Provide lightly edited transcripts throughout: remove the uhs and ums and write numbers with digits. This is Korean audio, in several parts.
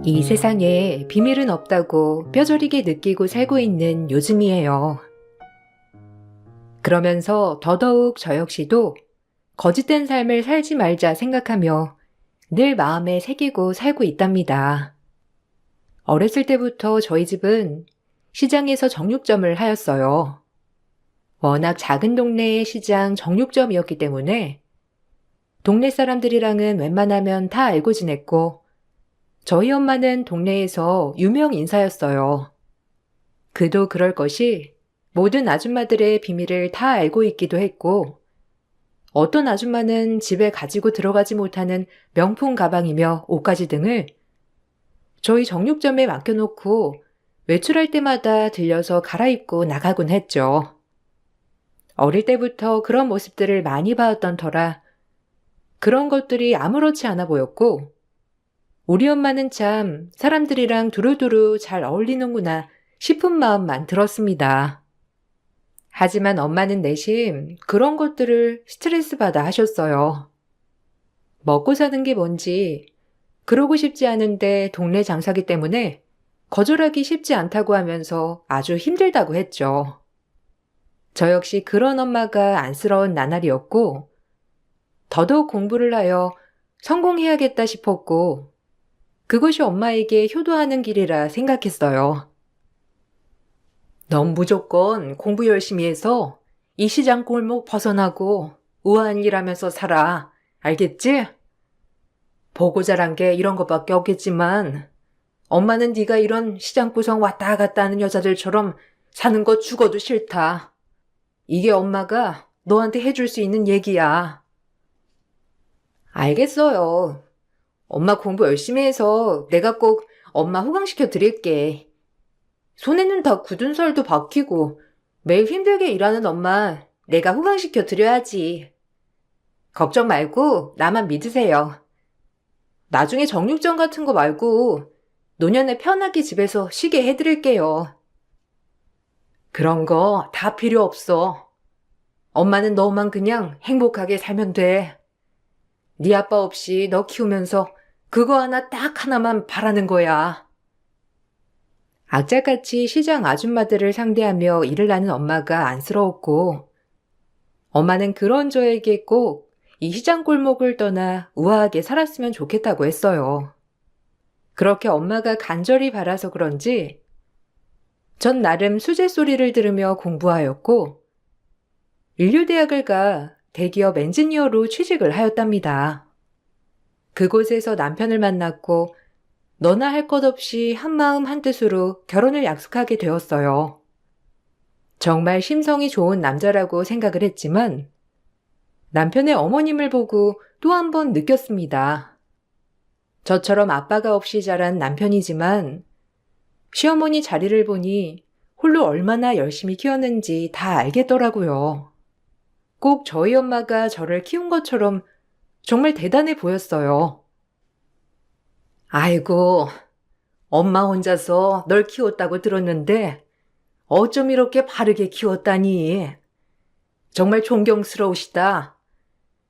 이 세상에 비밀은 없다고 뼈저리게 느끼고 살고 있는 요즘이에요. 그러면서 더더욱 저 역시도 거짓된 삶을 살지 말자 생각하며 늘 마음에 새기고 살고 있답니다. 어렸을 때부터 저희 집은 시장에서 정육점을 하였어요. 워낙 작은 동네의 시장 정육점이었기 때문에 동네 사람들이랑은 웬만하면 다 알고 지냈고 저희 엄마는 동네에서 유명 인사였어요. 그도 그럴 것이 모든 아줌마들의 비밀을 다 알고 있기도 했고 어떤 아줌마는 집에 가지고 들어가지 못하는 명품 가방이며 옷가지 등을 저희 정육점에 맡겨놓고 외출할 때마다 들려서 갈아입고 나가곤 했죠. 어릴 때부터 그런 모습들을 많이 봐왔던 터라 그런 것들이 아무렇지 않아 보였고 우리 엄마는 참 사람들이랑 두루두루 잘 어울리는구나 싶은 마음만 들었습니다. 하지만 엄마는 내심 그런 것들을 스트레스 받아 하셨어요. 먹고 사는 게 뭔지 그러고 싶지 않은데 동네 장사기 때문에 거절하기 쉽지 않다고 하면서 아주 힘들다고 했죠. 저 역시 그런 엄마가 안쓰러운 나날이었고 더더욱 공부를 하여 성공해야겠다 싶었고 그것이 엄마에게 효도하는 길이라 생각했어요. 넌 무조건 공부 열심히 해서 이 시장 골목 벗어나고 우아한 일 하면서 살아. 알겠지? 보고 자란 게 이런 것밖에 없겠지만 엄마는 네가 이런 시장 구석 왔다 갔다 하는 여자들처럼 사는 거 죽어도 싫다. 이게 엄마가 너한테 해줄 수 있는 얘기야. 알겠어요. 엄마 공부 열심히 해서 내가 꼭 엄마 호강시켜 드릴게. 손에는 다 굳은 살도 박히고 매일 힘들게 일하는 엄마 내가 호강시켜 드려야지. 걱정 말고 나만 믿으세요. 나중에 정육점 같은 거 말고 노년에 편하게 집에서 쉬게 해드릴게요. 그런 거 다 필요 없어. 엄마는 너만 그냥 행복하게 살면 돼. 네 아빠 없이 너 키우면서 그거 하나 딱 하나만 바라는 거야. 악착같이 시장 아줌마들을 상대하며 일을 하는 엄마가 안쓰러웠고 엄마는 그런 저에게 꼭 이 시장 골목을 떠나 우아하게 살았으면 좋겠다고 했어요. 그렇게 엄마가 간절히 바라서 그런지 전 나름 수제소리를 들으며 공부하였고 인류대학을 가 대기업 엔지니어로 취직을 하였답니다. 그곳에서 남편을 만났고 너나 할 것 없이 한마음 한뜻으로 결혼을 약속하게 되었어요. 정말 심성이 좋은 남자라고 생각을 했지만 남편의 어머님을 보고 또 한 번 느꼈습니다. 저처럼 아빠가 없이 자란 남편이지만 시어머니 자리를 보니 홀로 얼마나 열심히 키웠는지 다 알겠더라고요. 꼭 저희 엄마가 저를 키운 것처럼 정말 대단해 보였어요. 아이고, 엄마 혼자서 널 키웠다고 들었는데 어쩜 이렇게 바르게 키웠다니. 정말 존경스러우시다.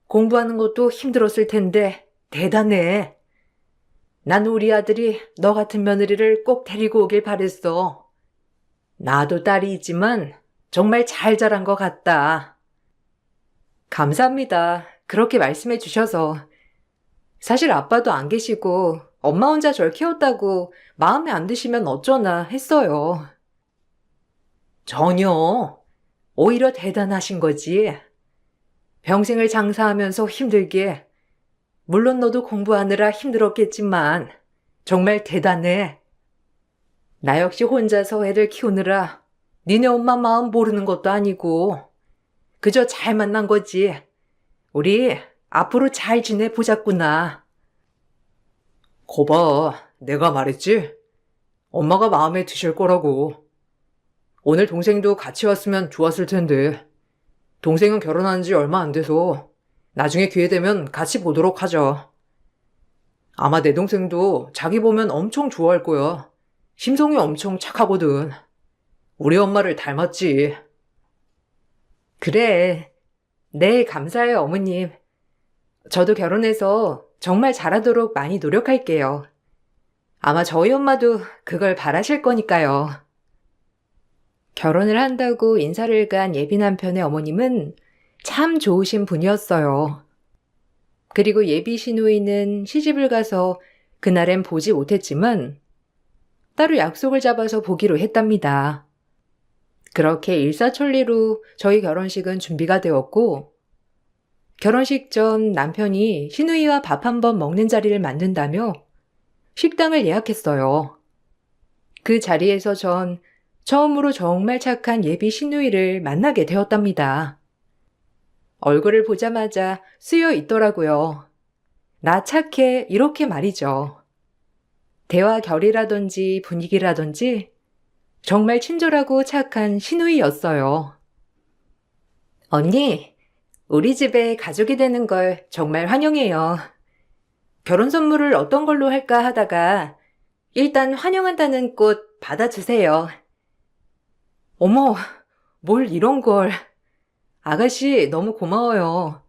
공부하는 것도 힘들었을 텐데 대단해. 난 우리 아들이 너 같은 며느리를 꼭 데리고 오길 바랬어. 나도 딸이 있지만 정말 잘 자란 것 같다. 감사합니다. 그렇게 말씀해 주셔서. 사실 아빠도 안 계시고 엄마 혼자 절 키웠다고 마음에 안 드시면 어쩌나 했어요. 전혀. 오히려 대단하신 거지. 평생을 장사하면서 힘들게. 물론 너도 공부하느라 힘들었겠지만 정말 대단해. 나 역시 혼자서 애들 키우느라 니네 엄마 마음 모르는 것도 아니고 그저 잘 만난 거지. 우리 앞으로 잘 지내보자꾸나. 거봐, 내가 말했지? 엄마가 마음에 드실 거라고. 오늘 동생도 같이 왔으면 좋았을 텐데 동생은 결혼한 지 얼마 안 돼서 나중에 기회 되면 같이 보도록 하자. 아마 내 동생도 자기 보면 엄청 좋아할 거야. 심성이 엄청 착하거든. 우리 엄마를 닮았지. 그래. 네, 감사해요, 어머님. 저도 결혼해서 정말 잘하도록 많이 노력할게요. 아마 저희 엄마도 그걸 바라실 거니까요. 결혼을 한다고 인사를 간 예비 남편의 어머님은 참 좋으신 분이었어요. 그리고 예비 시누이는 시집을 가서 그날엔 보지 못했지만 따로 약속을 잡아서 보기로 했답니다. 그렇게 일사천리로 저희 결혼식은 준비가 되었고, 결혼식 전 남편이 시누이와 밥 한번 먹는 자리를 만든다며 식당을 예약했어요. 그 자리에서 전 처음으로 정말 착한 예비 시누이를 만나게 되었답니다. 얼굴을 보자마자 쓰여 있더라고요. 나 착해, 이렇게 말이죠. 대화 결이라든지 분위기라든지 정말 친절하고 착한 시누이였어요. 언니, 우리 집에 가족이 되는 걸 정말 환영해요. 결혼 선물을 어떤 걸로 할까 하다가 일단 환영한다는 꽃 받아주세요. 어머, 뭘 이런 걸. 아가씨 너무 고마워요.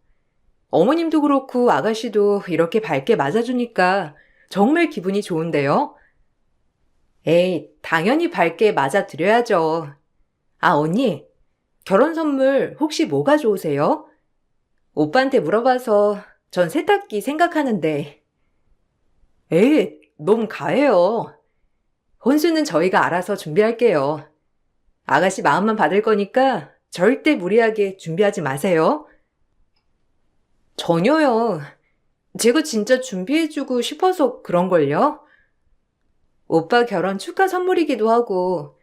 어머님도 그렇고 아가씨도 이렇게 밝게 맞아주니까 정말 기분이 좋은데요? 에이, 당연히 밝게 맞아드려야죠. 아, 언니, 결혼 선물 혹시 뭐가 좋으세요? 오빠한테 물어봐서 전 세탁기 생각하는데. 에이, 너무 가해요. 혼수는 저희가 알아서 준비할게요. 아가씨 마음만 받을 거니까 절대 무리하게 준비하지 마세요. 전혀요. 제가 진짜 준비해주고 싶어서 그런걸요. 오빠 결혼 축하 선물이기도 하고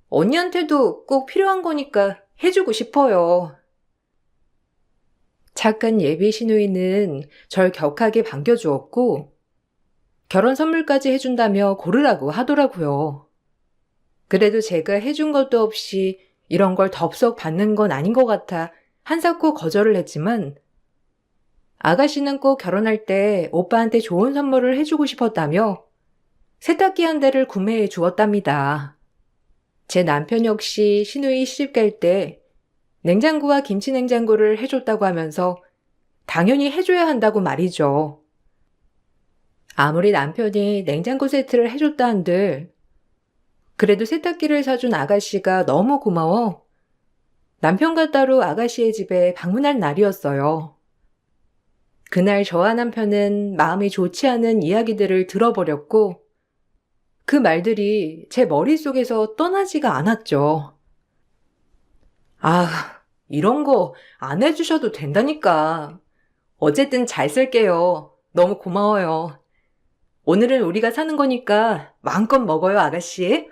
언니한테도 꼭 필요한 거니까 해주고 싶어요. 착한 예비 시누이는 절 격하게 반겨주었고 결혼 선물까지 해준다며 고르라고 하더라고요. 그래도 제가 해준 것도 없이 이런 걸 덥석 받는 건 아닌 것 같아 한사코 거절을 했지만 아가씨는 꼭 결혼할 때 오빠한테 좋은 선물을 해주고 싶었다며 세탁기 한 대를 구매해 주었답니다. 제 남편 역시 시누이 시집 갈 때 냉장고와 김치 냉장고를 해줬다고 하면서 당연히 해줘야 한다고 말이죠. 아무리 남편이 냉장고 세트를 해줬다 한들 그래도 세탁기를 사준 아가씨가 너무 고마워 남편과 따로 아가씨의 집에 방문할 날이었어요. 그날 저와 남편은 마음이 좋지 않은 이야기들을 들어버렸고 그 말들이 제 머릿속에서 떠나지가 않았죠. 아, 이런 거 안 해주셔도 된다니까. 어쨌든 잘 쓸게요. 너무 고마워요. 오늘은 우리가 사는 거니까 마음껏 먹어요, 아가씨.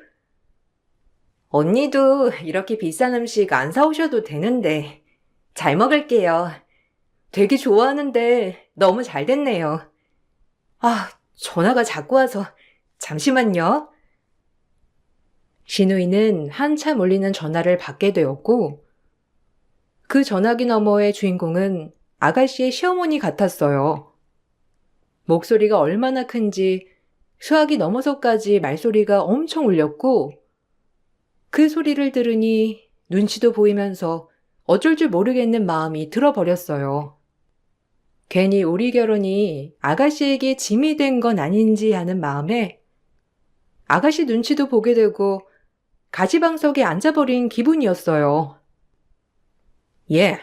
언니도 이렇게 비싼 음식 안 사오셔도 되는데 잘 먹을게요. 되게 좋아하는데 너무 잘 됐네요. 아, 전화가 자꾸 와서 잠시만요. 시누이는 한참 울리는 전화를 받게 되었고 그 전화기 너머의 주인공은 아가씨의 시어머니 같았어요. 목소리가 얼마나 큰지 수화기 넘어서까지 말소리가 엄청 울렸고 그 소리를 들으니 눈치도 보이면서 어쩔 줄 모르겠는 마음이 들어버렸어요. 괜히 우리 결혼이 아가씨에게 짐이 된 건 아닌지 하는 마음에 아가씨 눈치도 보게 되고 가지방석에 앉아버린 기분이었어요. 예,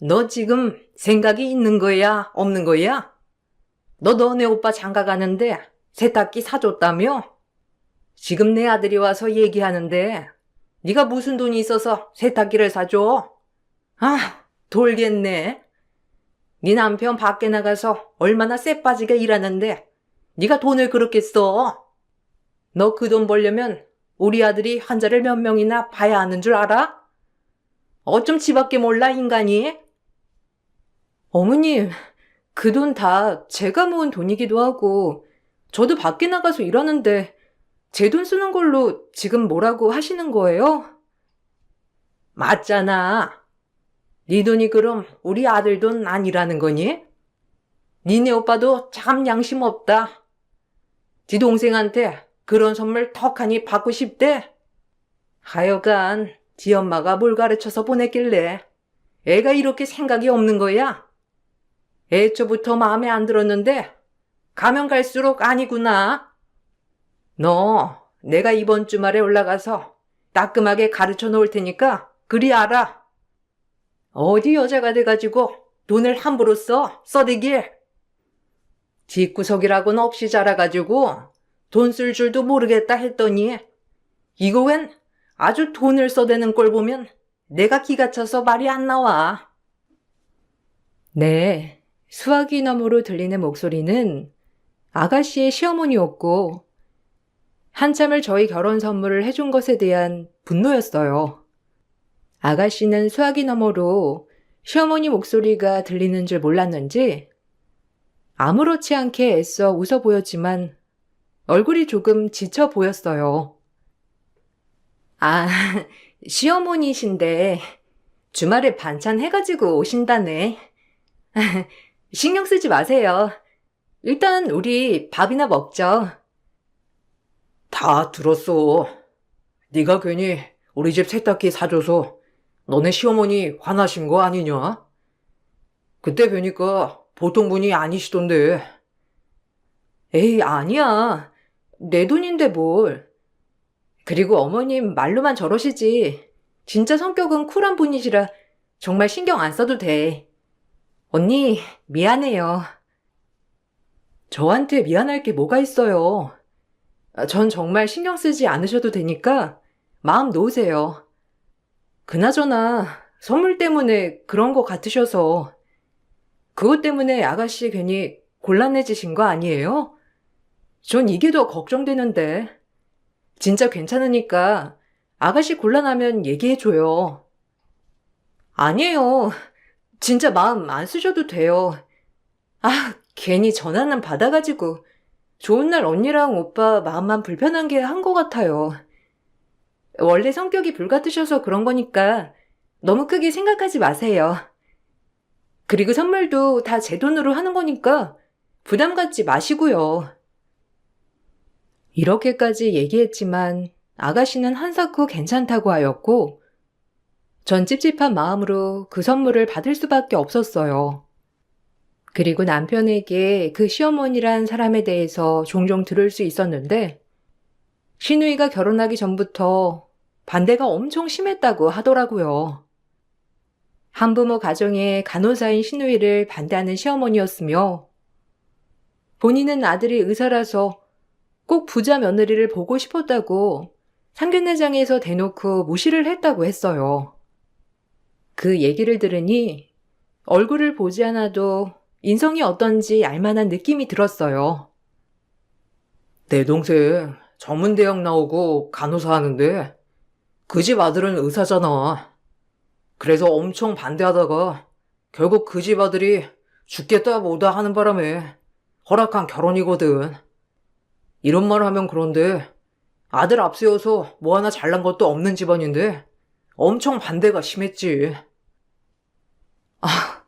너 지금 생각이 있는 거야, 없는 거야? 너 너네 오빠 장가 가는데 세탁기 사줬다며? 지금 내 아들이 와서 얘기하는데 네가 무슨 돈이 있어서 세탁기를 사줘? 아, 돌겠네. 네 남편 밖에 나가서 얼마나 쎄빠지게 일하는데 네가 돈을 그렇게 써? 너 그 돈 벌려면 우리 아들이 환자를 몇 명이나 봐야 하는 줄 알아? 어쩜 지밖에 몰라, 인간이? 어머님, 그 돈 다 제가 모은 돈이기도 하고 저도 밖에 나가서 일하는데 제 돈 쓰는 걸로 지금 뭐라고 하시는 거예요? 맞잖아. 네 돈이 그럼 우리 아들 돈 아니라는 거니? 니네 오빠도 참 양심 없다. 지 동생한테 그런 선물 턱하니 받고 싶대. 하여간 지 엄마가 뭘 가르쳐서 보냈길래 애가 이렇게 생각이 없는 거야? 애초부터 마음에 안 들었는데 가면 갈수록 아니구나. 너 내가 이번 주말에 올라가서 따끔하게 가르쳐 놓을 테니까 그리 알아. 어디 여자가 돼가지고 돈을 함부로 써대길. 뒷구석이라고는 없이 자라가지고 돈 쓸 줄도 모르겠다 했더니 이거 웬 아주 돈을 써대는 꼴 보면 내가 기가 차서 말이 안 나와. 네, 수화기 너머로 들리는 목소리는 아가씨의 시어머니였고 한참을 저희 결혼 선물을 해준 것에 대한 분노였어요. 아가씨는 수화기 너머로 시어머니 목소리가 들리는 줄 몰랐는지 아무렇지 않게 애써 웃어 보였지만 얼굴이 조금 지쳐 보였어요. 아, 시어머니신데 주말에 반찬 해가지고 오신다네. 신경 쓰지 마세요. 일단 우리 밥이나 먹죠. 다 들었어. 네가 괜히 우리 집 세탁기 사줘서 너네 시어머니 화나신 거 아니냐? 그때 뵈니까 보통 분이 아니시던데. 에이, 아니야. 내 돈인데 뭘. 그리고 어머님 말로만 저러시지. 진짜 성격은 쿨한 분이시라 정말 신경 안 써도 돼. 언니, 미안해요. 저한테 미안할 게 뭐가 있어요. 전 정말 신경 쓰지 않으셔도 되니까 마음 놓으세요. 그나저나 선물 때문에 그런 거 같으셔서 그것 때문에 아가씨 괜히 곤란해지신 거 아니에요? 전 이게 더 걱정되는데. 진짜 괜찮으니까 아가씨 곤란하면 얘기해줘요. 아니에요. 진짜 마음 안 쓰셔도 돼요. 아, 괜히 전화는 받아가지고 좋은 날 언니랑 오빠 마음만 불편한 게 한 것 같아요. 원래 성격이 불같으셔서 그런 거니까 너무 크게 생각하지 마세요. 그리고 선물도 다 제 돈으로 하는 거니까 부담 갖지 마시고요. 이렇게까지 얘기했지만 아가씨는 한사코 괜찮다고 하였고 전 찝찝한 마음으로 그 선물을 받을 수밖에 없었어요. 그리고 남편에게 그 시어머니란 사람에 대해서 종종 들을 수 있었는데 시누이가 결혼하기 전부터 반대가 엄청 심했다고 하더라고요. 한부모 가정의 간호사인 시누이를 반대하는 시어머니였으며 본인은 아들이 의사라서 꼭 부자 며느리를 보고 싶었다고 상견례장에서 대놓고 무시를 했다고 했어요. 그 얘기를 들으니 얼굴을 보지 않아도 인성이 어떤지 알만한 느낌이 들었어요. 내 동생 전문대학 나오고 간호사 하는데 그 집 아들은 의사잖아. 그래서 엄청 반대하다가 결국 그 집 아들이 죽겠다 뭐다 하는 바람에 허락한 결혼이거든. 이런 말 하면 그런데 아들 앞세워서 뭐 하나 잘난 것도 없는 집안인데 엄청 반대가 심했지. 아,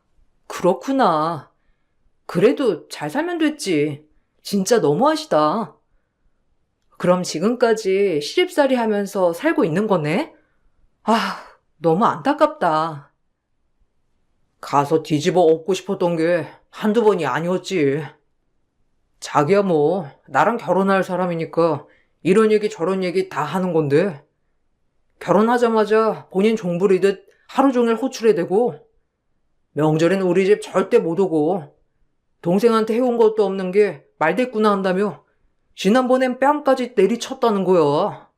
그렇구나. 그래도 잘 살면 됐지. 진짜 너무하시다. 그럼 지금까지 시집살이 하면서 살고 있는 거네? 아, 너무 안타깝다. 가서 뒤집어 엎고 싶었던 게 한두 번이 아니었지. 자기야 뭐 나랑 결혼할 사람이니까 이런 얘기 저런 얘기 다 하는 건데 결혼하자마자 본인 종 부리듯 하루 종일 호출해 대고 명절엔 우리 집 절대 못 오고 동생한테 해온 것도 없는 게 말대꾸나 한다며 지난번엔 뺨까지 내리쳤다는 거야.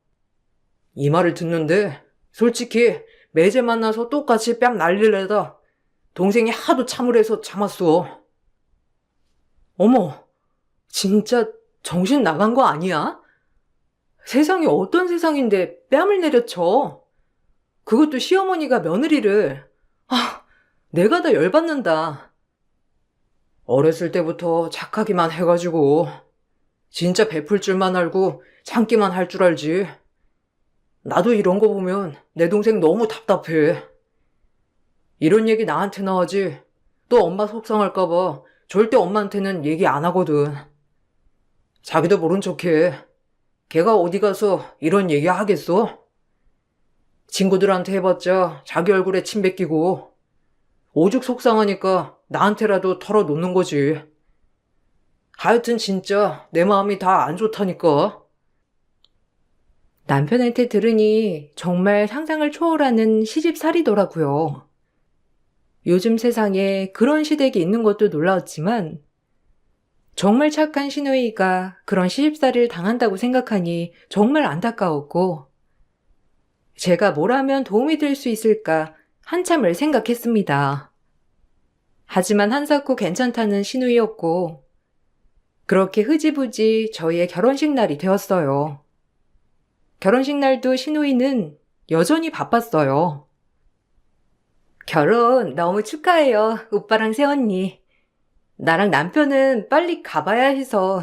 이 말을 듣는데 솔직히 매제 만나서 똑같이 뺨 날리려다 동생이 하도 참으래서 참았어. 어머, 진짜 정신 나간 거 아니야? 세상이 어떤 세상인데 뺨을 내려쳐. 그것도 시어머니가 며느리를. 아, 내가 다 열받는다. 어렸을 때부터 착하기만 해가지고 진짜 베풀 줄만 알고 참기만 할 줄 알지. 나도 이런 거 보면 내 동생 너무 답답해. 이런 얘기 나한테나 하지 또 엄마 속상할까 봐 절대 엄마한테는 얘기 안 하거든. 자기도 모른 척해. 걔가 어디 가서 이런 얘기 하겠어? 친구들한테 해봤자 자기 얼굴에 침 뱉기고 오죽 속상하니까 나한테라도 털어놓는 거지. 하여튼 진짜 내 마음이 다 안 좋다니까. 남편한테 들으니 정말 상상을 초월하는 시집살이더라고요. 요즘 세상에 그런 시댁이 있는 것도 놀라웠지만 정말 착한 시누이가 그런 시집살이를 당한다고 생각하니 정말 안타까웠고 제가 뭘 하면 도움이 될 수 있을까 한참을 생각했습니다. 하지만 한사코 괜찮다는 시누이였고 그렇게 흐지부지 저희의 결혼식 날이 되었어요. 결혼식 날도 시누이는 여전히 바빴어요. 결혼 너무 축하해요, 오빠랑 새언니. 나랑 남편은 빨리 가봐야 해서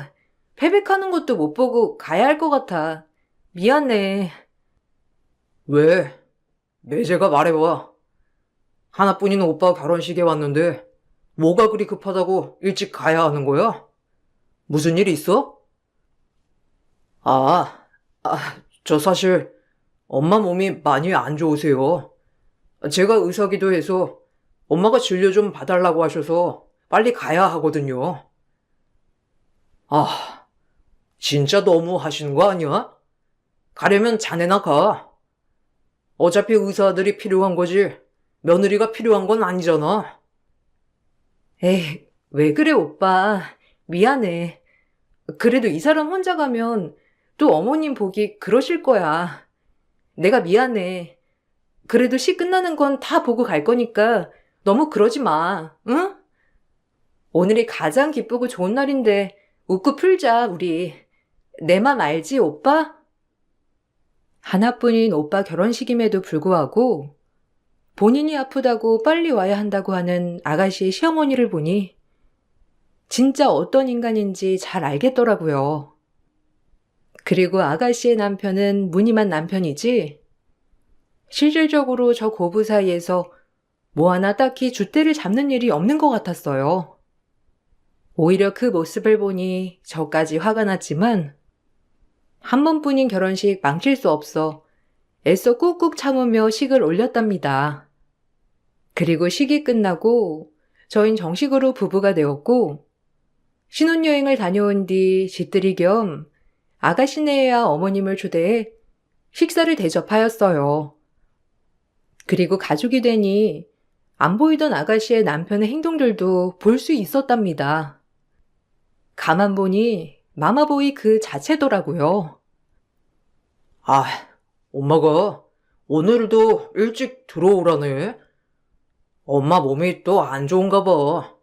패백하는 것도 못 보고 가야 할 것 같아. 미안해. 왜? 매제가 말해봐. 하나뿐인 오빠 결혼식에 왔는데 뭐가 그리 급하다고 일찍 가야 하는 거야? 무슨 일 있어? 아, 저 사실 엄마 몸이 많이 안 좋으세요. 제가 의사기도 해서 엄마가 진료 좀 봐달라고 하셔서 빨리 가야 하거든요. 아, 진짜 너무 하시는 거 아니야? 가려면 자네나 가. 어차피 의사들이 필요한 거지 며느리가 필요한 건 아니잖아. 에이, 왜 그래, 오빠. 미안해. 그래도 이 사람 혼자 가면 또 어머님 보기 그러실 거야. 내가 미안해. 그래도 시 끝나는 건 다 보고 갈 거니까 너무 그러지 마, 응? 오늘이 가장 기쁘고 좋은 날인데 웃고 풀자, 우리. 내 맘 알지, 오빠? 하나뿐인 오빠 결혼식임에도 불구하고 본인이 아프다고 빨리 와야 한다고 하는 아가씨의 시어머니를 보니 진짜 어떤 인간인지 잘 알겠더라고요. 그리고 아가씨의 남편은 무늬만 남편이지 실질적으로 저 고부 사이에서 뭐 하나 딱히 줏대를 잡는 일이 없는 것 같았어요. 오히려 그 모습을 보니 저까지 화가 났지만 한 번뿐인 결혼식 망칠 수 없어 애써 꾹꾹 참으며 식을 올렸답니다. 그리고 식이 끝나고 저흰 정식으로 부부가 되었고 신혼여행을 다녀온 뒤 집들이 겸 아가씨네와 어머님을 초대해 식사를 대접하였어요. 그리고 가족이 되니 안 보이던 아가씨의 남편의 행동들도 볼 수 있었답니다. 가만 보니 마마보이 그 자체더라고요. 아, 엄마가 오늘도 일찍 들어오라네. 엄마 몸이 또 안 좋은가 봐.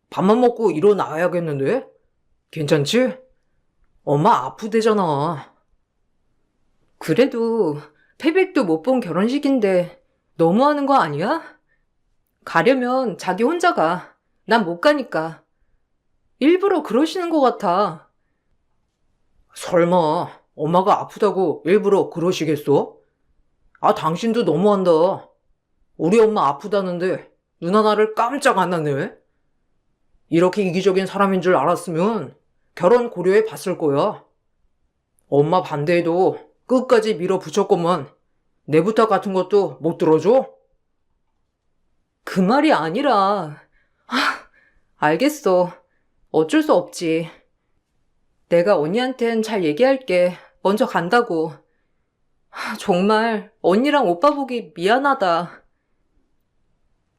밥만 먹고 일어나야겠는데? 괜찮지? 엄마 아프대잖아. 그래도 패백도 못 본 결혼식인데 너무하는 거 아니야? 가려면 자기 혼자 가. 난 못 가니까. 일부러 그러시는 것 같아. 설마 엄마가 아프다고 일부러 그러시겠어? 아, 당신도 너무한다. 우리 엄마 아프다는데 눈 하나를 깜짝 안 하네. 이렇게 이기적인 사람인 줄 알았으면 결혼 고려해 봤을 거야. 엄마 반대해도 끝까지 밀어붙였건만 내 부탁 같은 것도 못 들어줘? 그 말이 아니라. 알겠어. 어쩔 수 없지. 내가 언니한텐 잘 얘기할게. 먼저 간다고. 정말 언니랑 오빠 보기 미안하다.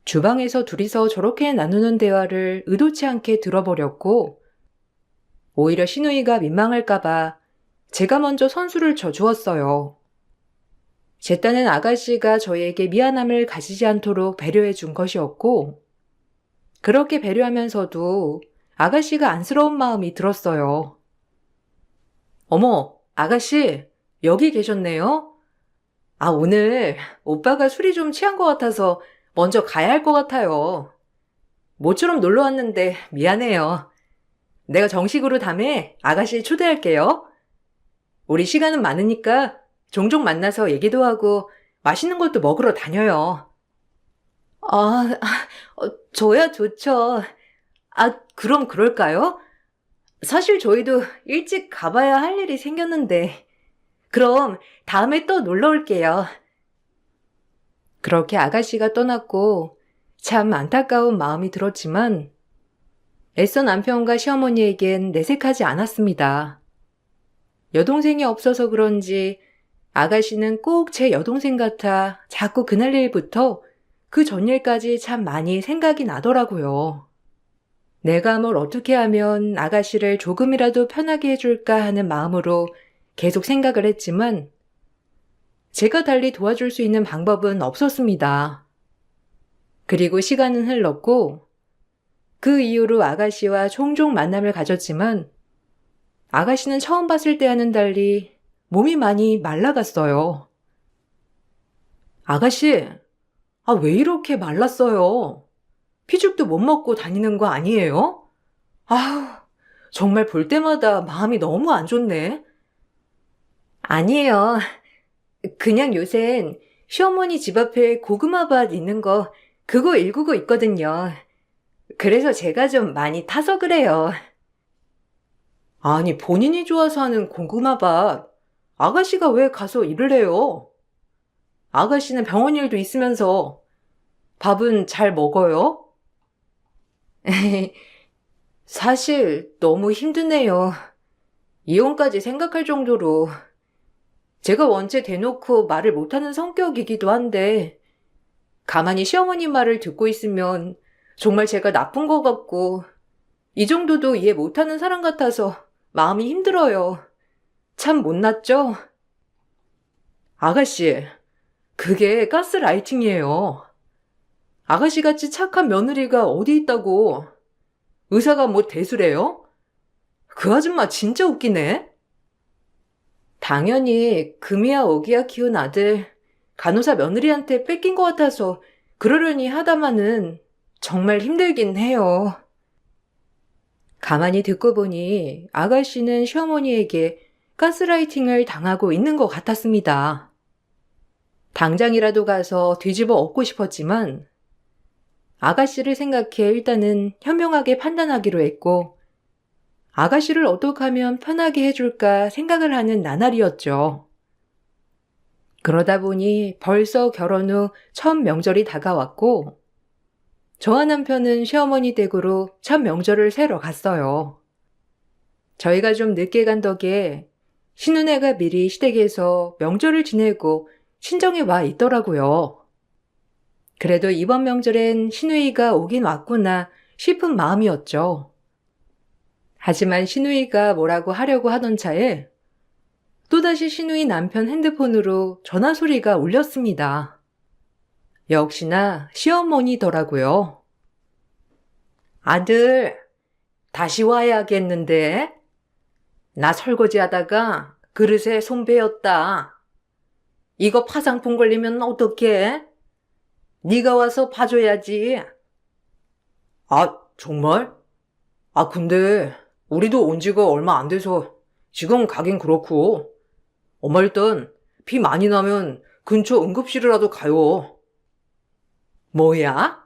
주방에서 둘이서 저렇게 나누는 대화를 의도치 않게 들어버렸고 오히려 시누이가 민망할까봐 제가 먼저 선수를 쳐주었어요. 제 딴엔 아가씨가 저희에게 미안함을 가지지 않도록 배려해 준 것이었고 그렇게 배려하면서도 아가씨가 안쓰러운 마음이 들었어요. 어머, 아가씨, 여기 계셨네요? 아, 오늘 오빠가 술이 좀 취한 것 같아서 먼저 가야 할 것 같아요. 모처럼 놀러 왔는데 미안해요. 내가 정식으로 다음에 아가씨 초대할게요. 우리 시간은 많으니까 종종 만나서 얘기도 하고 맛있는 것도 먹으러 다녀요. 저야 좋죠. 그럼 그럴까요? 사실 저희도 일찍 가봐야 할 일이 생겼는데. 그럼 다음에 또 놀러 올게요. 그렇게 아가씨가 떠났고 참 안타까운 마음이 들었지만 애써 남편과 시어머니에겐 내색하지 않았습니다. 여동생이 없어서 그런지 아가씨는 꼭 제 여동생 같아 자꾸 그날 일부터 그 전일까지 참 많이 생각이 나더라고요. 내가 뭘 어떻게 하면 아가씨를 조금이라도 편하게 해줄까 하는 마음으로 계속 생각을 했지만 제가 달리 도와줄 수 있는 방법은 없었습니다. 그리고 시간은 흘렀고 그 이후로 아가씨와 종종 만남을 가졌지만 아가씨는 처음 봤을 때와는 달리 몸이 많이 말라갔어요. 아가씨, 왜 이렇게 말랐어요? 피죽도 못 먹고 다니는 거 아니에요? 아우, 정말 볼 때마다 마음이 너무 안 좋네. 아니에요. 그냥 요샌 시어머니 집 앞에 고구마밭 있는 거 그거 일구고 있거든요. 그래서 제가 좀 많이 타서 그래요. 아니, 본인이 좋아서 하는 고구마밭 아가씨가 왜 가서 일을 해요? 아가씨는 병원 일도 있으면서 밥은 잘 먹어요? 사실 너무 힘드네요. 이혼까지 생각할 정도로. 제가 원체 대놓고 말을 못하는 성격이기도 한데 가만히 시어머니 말을 듣고 있으면 정말 제가 나쁜 것 같고 이 정도도 이해 못하는 사람 같아서 마음이 힘들어요. 참 못났죠? 아가씨, 그게 가스라이팅이에요. 아가씨같이 착한 며느리가 어디 있다고. 의사가 뭐 대수래요? 그 아줌마 진짜 웃기네. 당연히 금이야 오기야 키운 아들 간호사 며느리한테 뺏긴 것 같아서 그러려니 하다마는 정말 힘들긴 해요. 가만히 듣고 보니 아가씨는 시어머니에게 가스라이팅을 당하고 있는 것 같았습니다. 당장이라도 가서 뒤집어 엎고 싶었지만 아가씨를 생각해 일단은 현명하게 판단하기로 했고 아가씨를 어떻게 하면 편하게 해줄까 생각을 하는 나날이었죠. 그러다 보니 벌써 결혼 후 첫 명절이 다가왔고 저와 남편은 시어머니 댁으로 첫 명절을 새러 갔어요. 저희가 좀 늦게 간 덕에 신혼애가 미리 시댁에서 명절을 지내고 친정에 와 있더라고요. 그래도 이번 명절엔 시누이가 오긴 왔구나 싶은 마음이었죠. 하지만 시누이가 뭐라고 하려고 하던 차에 또다시 시누이 남편 핸드폰으로 전화 소리가 울렸습니다. 역시나 시어머니더라고요. 아들, 다시 와야겠는데? 나 설거지 하다가 그릇에 손 베었다. 이거 파상풍 걸리면 어떡해? 네가 와서 봐줘야지. 정말? 근데 우리도 온 지가 얼마 안 돼서 지금 가긴 그렇고. 엄마 일단 비 많이 나면 근처 응급실이라도 가요. 뭐야?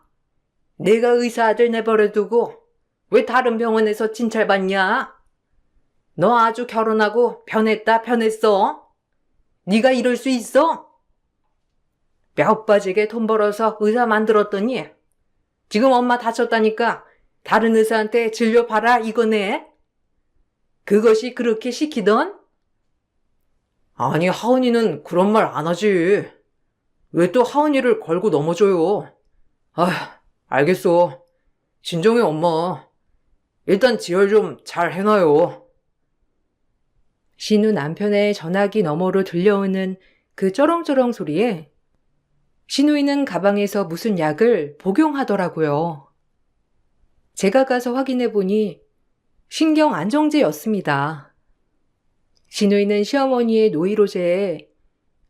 내가 의사 아들 내버려두고 왜 다른 병원에서 진찰받냐? 너 아주 결혼하고 변했어? 네가 이럴 수 있어? 뼈 빠지게 돈 벌어서 의사 만들었더니 지금 엄마 다쳤다니까 다른 의사한테 진료봐라 이거네? 그것이 그렇게 시키던? 아니, 하은이는 그런 말 안 하지. 왜 또 하은이를 걸고 넘어져요? 알겠어. 진정해, 엄마. 일단 지혈 좀 잘 해놔요. 신우 남편의 전화기 너머로 들려오는 그 쩌렁쩌렁 소리에 신우이는 가방에서 무슨 약을 복용하더라고요. 제가 가서 확인해 보니 신경 안정제였습니다. 신우이는 시어머니의 노이로제에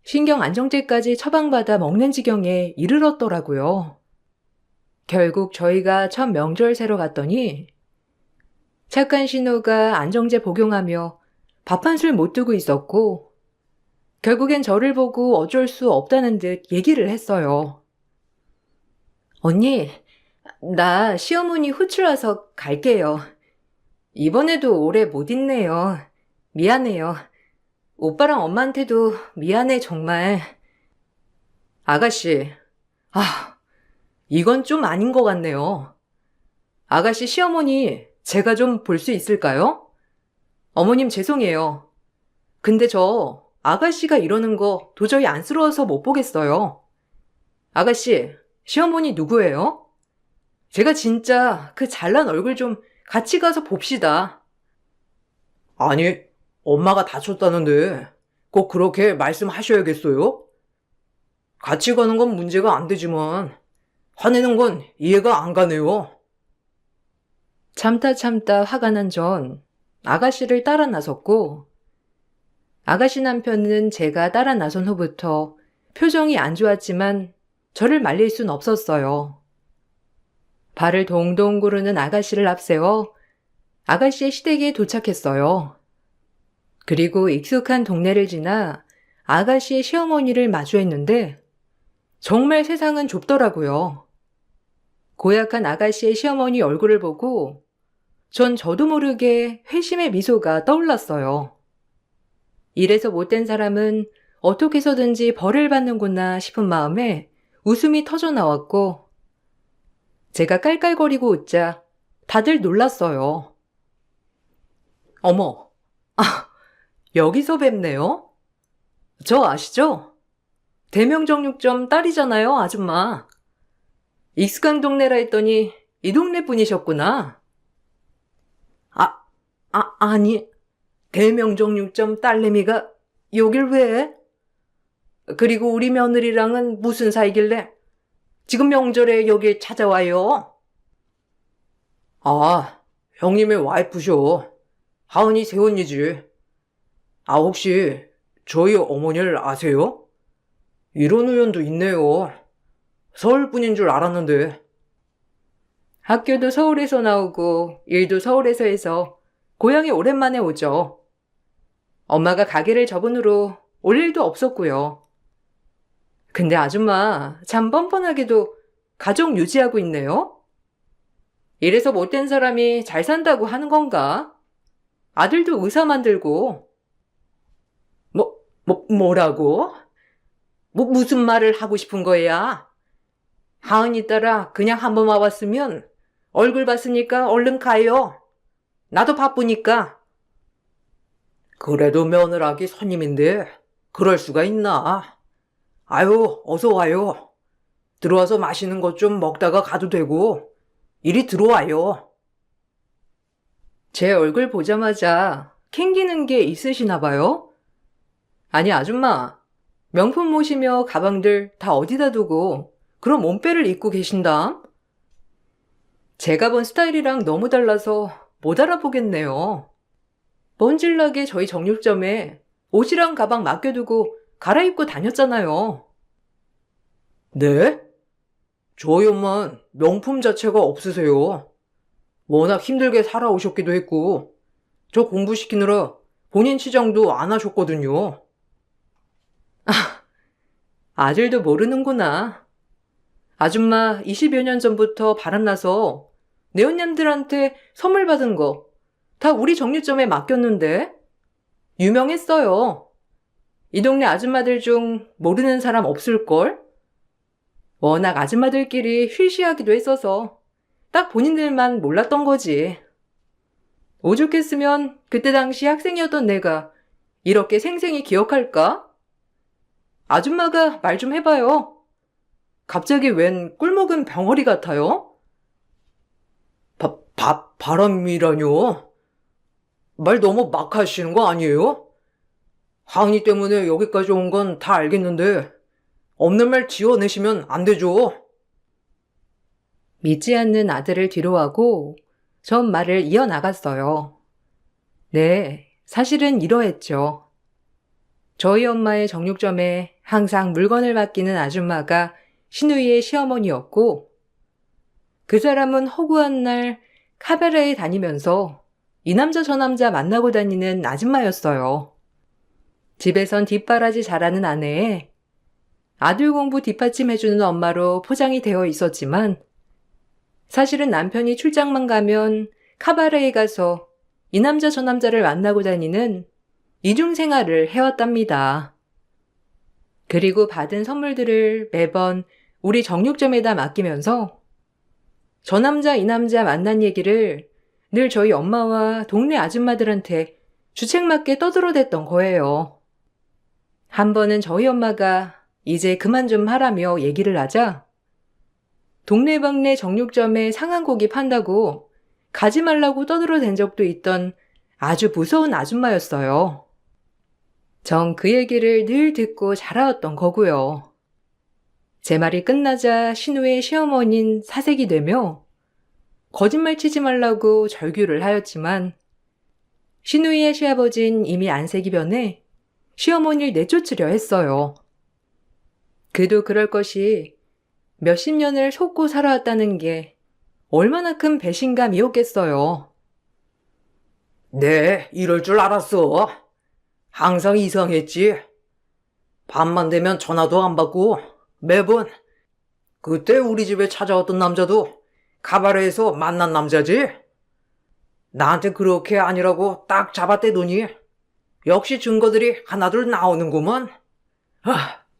신경 안정제까지 처방받아 먹는 지경에 이르렀더라고요. 결국 저희가 첫 명절 새러 갔더니 착한 신우가 안정제 복용하며 밥 한 술 못 두고 있었고 결국엔 저를 보고 어쩔 수 없다는 듯 얘기를 했어요. 언니, 나 시어머니 호출 와서 갈게요. 이번에도 오래 못 있네요. 미안해요. 오빠랑 엄마한테도 미안해 정말. 아가씨, 이건 좀 아닌 것 같네요. 아가씨 시어머니 제가 좀 볼 수 있을까요? 어머님 죄송해요. 근데 저 아가씨가 이러는 거 도저히 안쓰러워서 못 보겠어요. 아가씨, 시어머니 누구예요? 제가 진짜 그 잘난 얼굴 좀 같이 가서 봅시다. 아니, 엄마가 다쳤다는데 꼭 그렇게 말씀하셔야겠어요? 같이 가는 건 문제가 안 되지만 화내는 건 이해가 안 가네요. 참다 화가 난 전 아가씨를 따라 나섰고, 아가씨 남편은 제가 따라 나선 후부터 표정이 안 좋았지만 저를 말릴 순 없었어요. 발을 동동 구르는 아가씨를 앞세워 아가씨의 시댁에 도착했어요. 그리고 익숙한 동네를 지나 아가씨의 시어머니를 마주했는데 정말 세상은 좁더라고요. 고약한 아가씨의 시어머니 얼굴을 보고 전 저도 모르게 회심의 미소가 떠올랐어요. 이래서 못된 사람은 어떻게 해서든지 벌을 받는구나 싶은 마음에 웃음이 터져 나왔고, 제가 깔깔거리고 웃자 다들 놀랐어요. 어머, 여기서 뵙네요? 저 아시죠? 대명정육점 딸이잖아요, 아줌마. 익숙한 동네라 했더니 이 동네 분이셨구나. 아니, 대명정육점 딸내미가 여길 왜? 그리고 우리 며느리랑은 무슨 사이길래 지금 명절에 여길 찾아와요? 아, 형님의 와이프셔. 하은이 새언니지. 아, 혹시 저희 어머니를 아세요? 이런 우연도 있네요. 서울 분인 줄 알았는데. 학교도 서울에서 나오고 일도 서울에서 해서 고향에 오랜만에 오죠. 엄마가 가게를 접은 후로 올 일도 없었고요. 근데 아줌마 참 뻔뻔하게도 가족 유지하고 있네요. 이래서 못된 사람이 잘 산다고 하는 건가? 아들도 의사 만들고. 뭐라고? 무슨 말을 하고 싶은 거야? 하은이 따라 그냥 한번 와봤으면 얼굴 봤으니까 얼른 가요. 나도 바쁘니까. 그래도 며느라기 손님인데 그럴 수가 있나? 아유, 어서 와요. 들어와서 맛있는 것 좀 먹다가 가도 되고. 이리 들어와요. 제 얼굴 보자마자 캥기는 게 있으시나 봐요? 아니 아줌마, 명품 모시며 가방들 다 어디다 두고 그런 몸빼를 입고 계신담? 제가 본 스타일이랑 너무 달라서 못 알아보겠네요. 뻔질나게 저희 정육점에 옷이랑 가방 맡겨두고 갈아입고 다녔잖아요. 네? 저희 엄만 명품 자체가 없으세요. 워낙 힘들게 살아오셨기도 했고, 저 공부시키느라 본인 치장도 안 하셨거든요. 아들도 모르는구나. 아줌마 20여 년 전부터 바람나서 내언님들한테 선물 받은 거 다 우리 정육점에 맡겼는데 유명했어요. 이 동네 아줌마들 중 모르는 사람 없을걸? 워낙 아줌마들끼리 휘시하기도 했어서 딱 본인들만 몰랐던 거지. 오죽했으면 그때 당시 학생이었던 내가 이렇게 생생히 기억할까? 아줌마가 말 좀 해봐요. 갑자기 웬 꿀먹은 병어리 같아요? 바람이라뇨? 말 너무 막 하시는 거 아니에요? 하은이 때문에 여기까지 온 건 다 알겠는데, 없는 말 지어내시면 안 되죠. 믿지 않는 아들을 뒤로하고 전 말을 이어나갔어요. 네, 사실은 이러했죠. 저희 엄마의 정육점에 항상 물건을 맡기는 아줌마가 신우이의 시어머니였고, 그 사람은 허구한 날 카바레에 다니면서 이 남자 저 남자 만나고 다니는 아줌마였어요. 집에선 뒷바라지 잘하는 아내에 아들 공부 뒷받침해주는 엄마로 포장이 되어 있었지만, 사실은 남편이 출장만 가면 카바레에 가서 이 남자 저 남자를 만나고 다니는 이중 생활을 해왔답니다. 그리고 받은 선물들을 매번 우리 정육점에다 맡기면서 저 남자 이 남자 만난 얘기를 늘 저희 엄마와 동네 아줌마들한테 주책맞게 떠들어댔던 거예요. 한 번은 저희 엄마가 이제 그만 좀 하라며 얘기를 하자 동네방네 정육점에 상한고기 판다고 가지 말라고 떠들어댄 적도 있던 아주 무서운 아줌마였어요. 전 그 얘기를 늘 듣고 자라왔던 거고요. 제 말이 끝나자 신우의 시어머니는 사색이 되며 거짓말 치지 말라고 절규를 하였지만 신우이의 시아버진 이미 안색이 변해 시어머니를 내쫓으려 했어요. 그도 그럴 것이 몇십 년을 속고 살아왔다는 게 얼마나 큰 배신감이었겠어요. 네, 이럴 줄 알았어. 항상 이상했지. 밤만 되면 전화도 안 받고 매번 그때 우리 집에 찾아왔던 남자도 가바레에서 만난 남자지. 나한테 그렇게 아니라고 딱 잡아떼더니 역시 증거들이 하나둘 나오는구먼.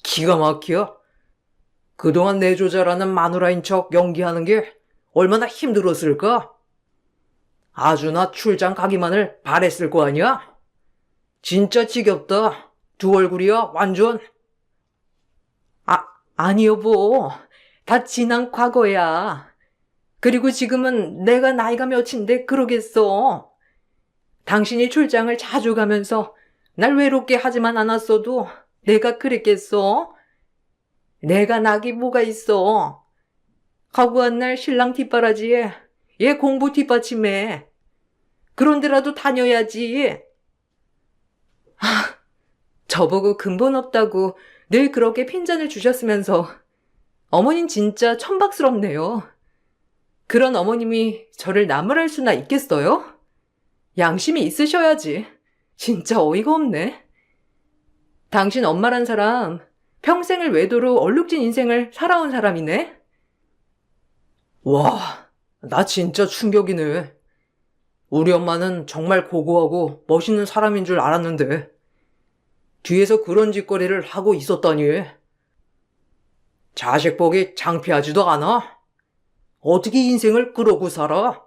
기가 막혀. 그동안 내조자라는 마누라인 척 연기하는 게 얼마나 힘들었을까? 아주나 출장 가기만을 바랬을 거 아니야? 진짜 지겹다. 두 얼굴이야, 완전. 아니 여보. 다 지난 과거야. 그리고 지금은 내가 나이가 몇인데 그러겠어. 당신이 출장을 자주 가면서 날 외롭게 하지만 않았어도 내가 그랬겠어? 내가 낙이 뭐가 있어. 가고 간 날 신랑 뒷바라지에 얘 공부 뒷받침해. 그런 데라도 다녀야지. 저보고 근본 없다고 늘 그렇게 핀잔을 주셨으면서 어머닌 진짜 천박스럽네요. 그런 어머님이 저를 나무랄 수나 있겠어요? 양심이 있으셔야지. 진짜 어이가 없네. 당신 엄마란 사람 평생을 외도로 얼룩진 인생을 살아온 사람이네. 와, 나 진짜 충격이네. 우리 엄마는 정말 고고하고 멋있는 사람인 줄 알았는데 뒤에서 그런 짓거리를 하고 있었다니. 자식 복이 창피하지도 않아? 어떻게 인생을 그러고 살아?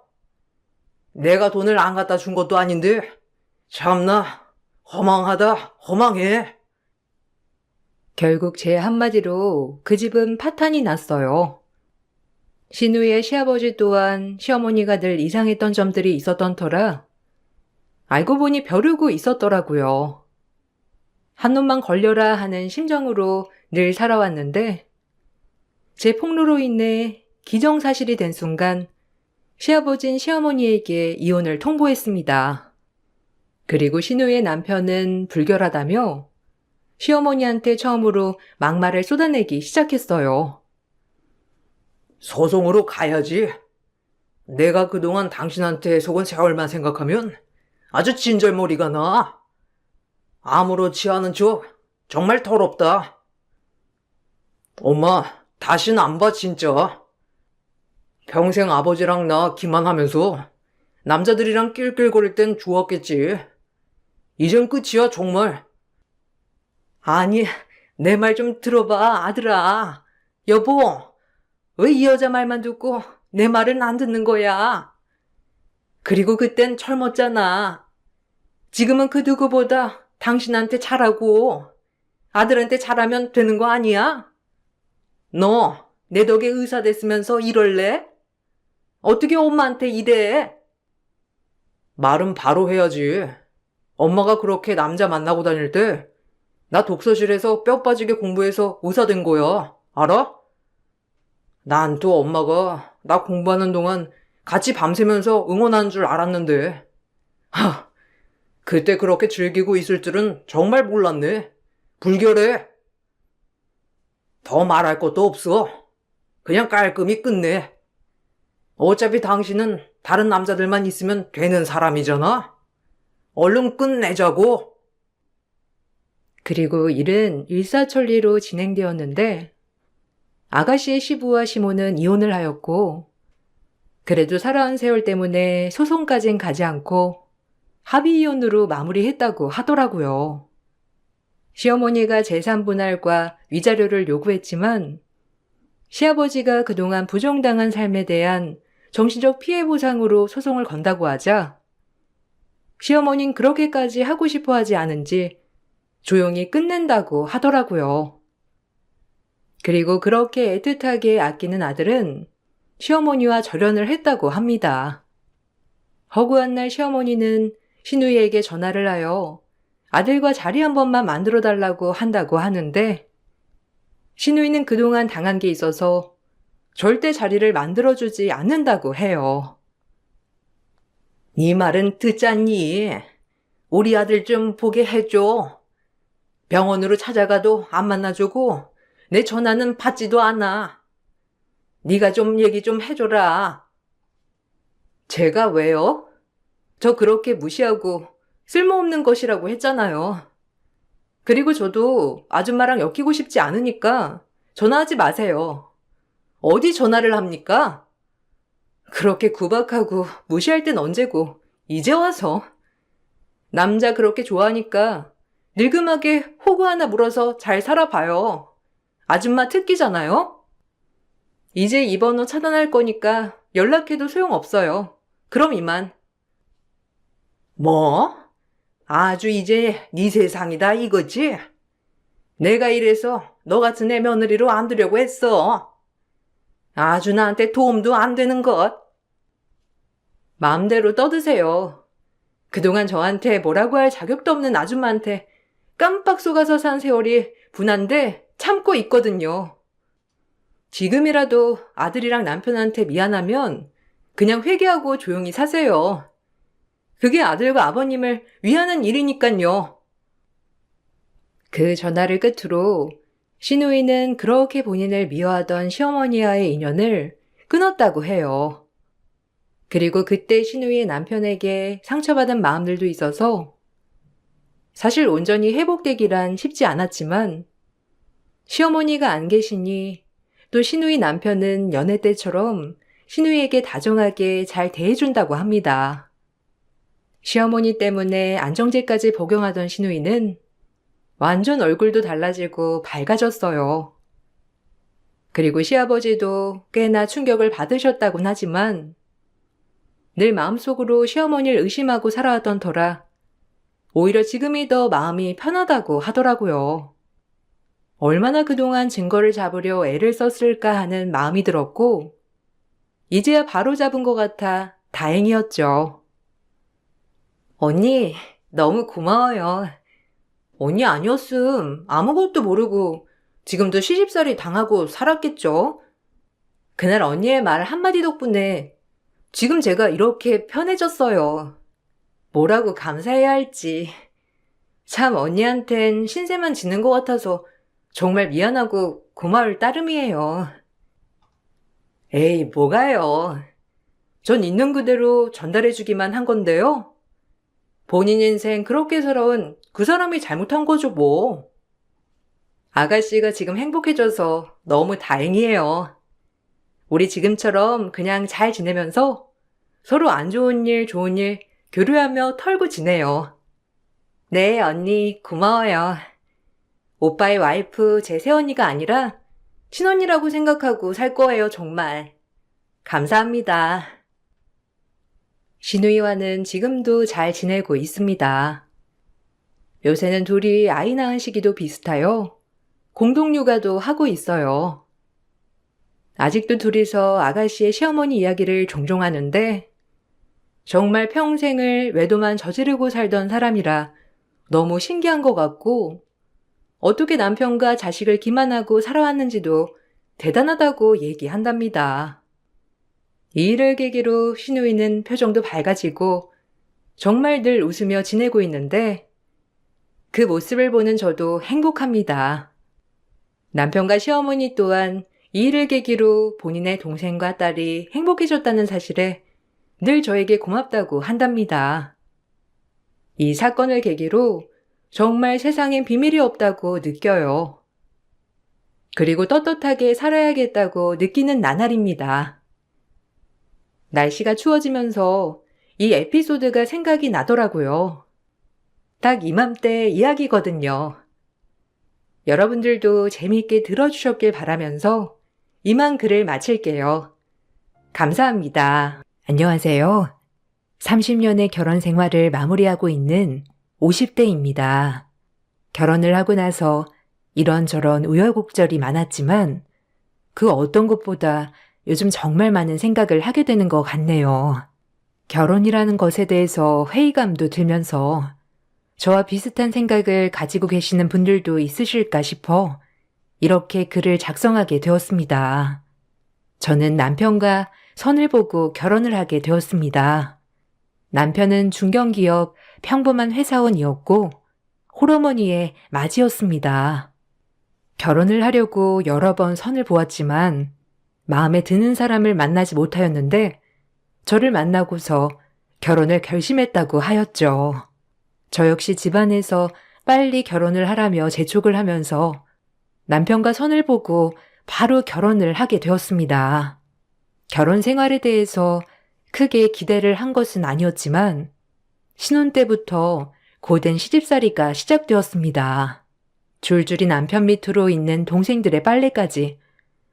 내가 돈을 안 갖다 준 것도 아닌데 참나 허망하다, 허망해. 결국 제 한마디로 그 집은 파탄이 났어요. 신우의 시아버지 또한 시어머니가 늘 이상했던 점들이 있었던 터라 알고 보니 벼르고 있었더라고요. 한 놈만 걸려라 하는 심정으로 늘 살아왔는데 제 폭로로 인해 기정사실이 된 순간 시아버진 시어머니에게 이혼을 통보했습니다. 그리고 신우의 남편은 불결하다며 시어머니한테 처음으로 막말을 쏟아내기 시작했어요. 소송으로 가야지. 내가 그동안 당신한테 속은 세월만 생각하면 아주 진절머리가 나. 아무렇지 않은 척 정말 더럽다. 엄마, 다신 안 봐 진짜. 평생 아버지랑 나 기만하면서 남자들이랑 낄낄거릴 땐 좋았겠지. 이젠 끝이야 정말. 아니, 내 말 좀 들어봐 아들아. 여보, 왜 이 여자 말만 듣고 내 말은 안 듣는 거야? 그리고 그땐 젊었잖아. 지금은 그 누구보다 당신한테 잘하고 아들한테 잘하면 되는 거 아니야? 너 내 덕에 의사 됐으면서 이럴래? 어떻게 엄마한테 이래? 말은 바로 해야지. 엄마가 그렇게 남자 만나고 다닐 때 나 독서실에서 뼈 빠지게 공부해서 의사 된 거야. 알아? 난 또 엄마가 나 공부하는 동안 같이 밤새면서 응원하는 줄 알았는데. 그때 그렇게 즐기고 있을 줄은 정말 몰랐네. 불결해. 더 말할 것도 없어. 그냥 깔끔히 끝내. 어차피 당신은 다른 남자들만 있으면 되는 사람이잖아. 얼른 끝내자고. 그리고 일은 일사천리로 진행되었는데 아가씨의 시부와 시모는 이혼을 하였고 그래도 살아온 세월 때문에 소송까진 가지 않고 합의이혼으로 마무리했다고 하더라고요. 시어머니가 재산 분할과 위자료를 요구했지만 시아버지가 그동안 부정당한 삶에 대한 정신적 피해 보상으로 소송을 건다고 하자 시어머니는 그렇게까지 하고 싶어 하지 않은지 조용히 끝낸다고 하더라고요. 그리고 그렇게 애틋하게 아끼는 아들은 시어머니와 절연을 했다고 합니다. 허구한 날 시어머니는 신우이에게 전화를 하여 아들과 자리 한 번만 만들어 달라고 한다고 하는데 신우이는 그동안 당한 게 있어서 절대 자리를 만들어주지 않는다고 해요. 네 말은 듣잖니? 우리 아들 좀 보게 해줘. 병원으로 찾아가도 안 만나주고 내 전화는 받지도 않아. 네가 좀 얘기 좀 해줘라. 제가 왜요? 저 그렇게 무시하고 쓸모없는 것이라고 했잖아요. 그리고 저도 아줌마랑 엮이고 싶지 않으니까 전화하지 마세요. 어디 전화를 합니까? 그렇게 구박하고 무시할 땐 언제고 이제 와서. 남자 그렇게 좋아하니까 늙음하게 호구 하나 물어서 잘 살아봐요. 아줌마 특기잖아요? 이제 이 번호 차단할 거니까 연락해도 소용없어요. 그럼 이만. 뭐? 아주 이제 네 세상이다 이거지? 내가 이래서 너 같은 애 며느리로 안 두려고 했어. 아주 나한테 도움도 안 되는 것. 마음대로 떠드세요. 그동안 저한테 뭐라고 할 자격도 없는 아줌마한테 깜빡 속아서 산 세월이 분한데 참고 있거든요. 지금이라도 아들이랑 남편한테 미안하면 그냥 회개하고 조용히 사세요. 그게 아들과 아버님을 위하는 일이니깐요. 그 전화를 끝으로 신우이는 그렇게 본인을 미워하던 시어머니와의 인연을 끊었다고 해요. 그리고 그때 신우이의 남편에게 상처받은 마음들도 있어서 사실 온전히 회복되기란 쉽지 않았지만 시어머니가 안 계시니 또 신우이 남편은 연애 때처럼 신우이에게 다정하게 잘 대해준다고 합니다. 시어머니 때문에 안정제까지 복용하던 신우이는 완전 얼굴도 달라지고 밝아졌어요. 그리고 시아버지도 꽤나 충격을 받으셨다곤 하지만 늘 마음속으로 시어머니를 의심하고 살아왔던 터라 오히려 지금이 더 마음이 편하다고 하더라고요. 얼마나 그동안 증거를 잡으려 애를 썼을까 하는 마음이 들었고 이제야 바로 잡은 것 같아 다행이었죠. 언니, 너무 고마워요. 언니 아니었음 아무것도 모르고 지금도 시집살이 당하고 살았겠죠? 그날 언니의 말 한마디 덕분에 지금 제가 이렇게 편해졌어요. 뭐라고 감사해야 할지. 참 언니한텐 신세만 지는 것 같아서 정말 미안하고 고마울 따름이에요. 에이, 뭐가요. 전 있는 그대로 전달해주기만 한 건데요. 본인 인생 그렇게 살아온 그 사람이 잘못한 거죠, 뭐. 아가씨가 지금 행복해져서 너무 다행이에요. 우리 지금처럼 그냥 잘 지내면서 서로 안 좋은 일, 좋은 일 교류하며 털고 지내요. 네, 언니, 고마워요. 오빠의 와이프 제 새언니가 아니라 친언니라고 생각하고 살 거예요, 정말. 감사합니다. 신우이와는 지금도 잘 지내고 있습니다. 요새는 둘이 아이 낳은 시기도 비슷하여 공동육아도 하고 있어요. 아직도 둘이서 아가씨의 시어머니 이야기를 종종 하는데 정말 평생을 외도만 저지르고 살던 사람이라 너무 신기한 것 같고 어떻게 남편과 자식을 기만하고 살아왔는지도 대단하다고 얘기한답니다. 이 일을 계기로 신우이는 표정도 밝아지고 정말 늘 웃으며 지내고 있는데 그 모습을 보는 저도 행복합니다. 남편과 시어머니 또한 이 일을 계기로 본인의 동생과 딸이 행복해졌다는 사실에 늘 저에게 고맙다고 한답니다. 이 사건을 계기로 정말 세상엔 비밀이 없다고 느껴요. 그리고 떳떳하게 살아야겠다고 느끼는 나날입니다. 날씨가 추워지면서 이 에피소드가 생각이 나더라고요. 딱 이맘때 이야기거든요. 여러분들도 재미있게 들어주셨길 바라면서 이만 글을 마칠게요. 감사합니다. 안녕하세요. 30년의 결혼 생활을 마무리하고 있는 50대입니다. 결혼을 하고 나서 이런저런 우여곡절이 많았지만 그 어떤 것보다 요즘 정말 많은 생각을 하게 되는 것 같네요. 결혼이라는 것에 대해서 회의감도 들면서 저와 비슷한 생각을 가지고 계시는 분들도 있으실까 싶어 이렇게 글을 작성하게 되었습니다. 저는 남편과 선을 보고 결혼을 하게 되었습니다. 남편은 중견기업 평범한 회사원이었고 홀어머니의 맏이었습니다. 결혼을 하려고 여러 번 선을 보았지만 마음에 드는 사람을 만나지 못하였는데 저를 만나고서 결혼을 결심했다고 하였죠. 저 역시 집안에서 빨리 결혼을 하라며 재촉을 하면서 남편과 선을 보고 바로 결혼을 하게 되었습니다. 결혼 생활에 대해서 크게 기대를 한 것은 아니었지만 신혼 때부터 고된 시집살이가 시작되었습니다. 줄줄이 남편 밑으로 있는 동생들의 빨래까지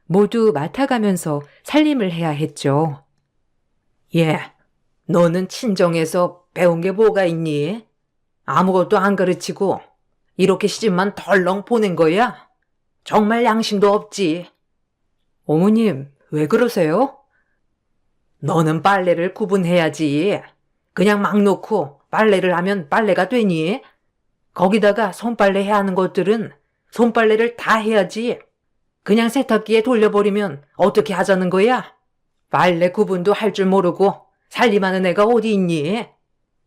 모두 맡아가면서 살림을 해야 했죠. 예, 너는 친정에서 배운 게 뭐가 있니? 아무것도 안 가르치고 이렇게 시집만 덜렁 보낸 거야? 정말 양심도 없지. 어머님, 왜 그러세요? 너는 빨래를 구분해야지. 그냥 막 놓고 빨래를 하면 빨래가 되니? 거기다가 손빨래 해야 하는 것들은 손빨래를 다 해야지. 그냥 세탁기에 돌려버리면 어떻게 하자는 거야? 빨래 구분도 할 줄 모르고 살림하는 애가 어디 있니?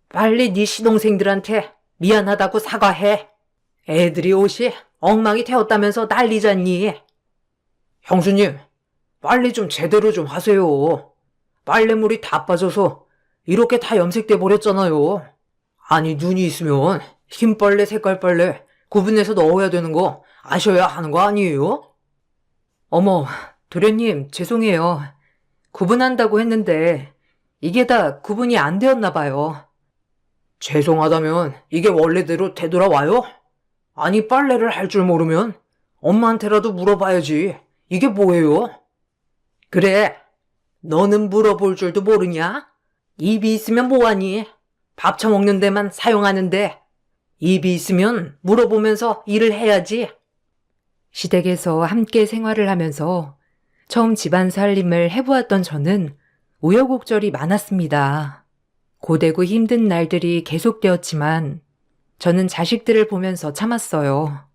빨리 네 시동생들한테 미안하다고 사과해. 애들이 옷이 엉망이 되었다면서 난리잖니. 형수님, 빨리 좀 제대로 좀 하세요. 빨래물이 다 빠져서 이렇게 다 염색돼 버렸잖아요. 아니, 눈이 있으면 흰빨래, 색깔빨래 구분해서 넣어야 되는 거 아셔야 하는 거 아니에요? 어머, 도련님, 죄송해요. 구분한다고 했는데 이게 다 구분이 안 되었나 봐요. 죄송하다면 이게 원래대로 되돌아와요? 아니, 빨래를 할 줄 모르면 엄마한테라도 물어봐야지. 이게 뭐예요? 그래, 너는 물어볼 줄도 모르냐? 입이 있으면 뭐하니? 밥 처먹는 데만 사용하는데 입이 있으면 물어보면서 일을 해야지. 시댁에서 함께 생활을 하면서 처음 집안 살림을 해보았던 저는 우여곡절이 많았습니다. 고되고 힘든 날들이 계속되었지만 저는 자식들을 보면서 참았어요.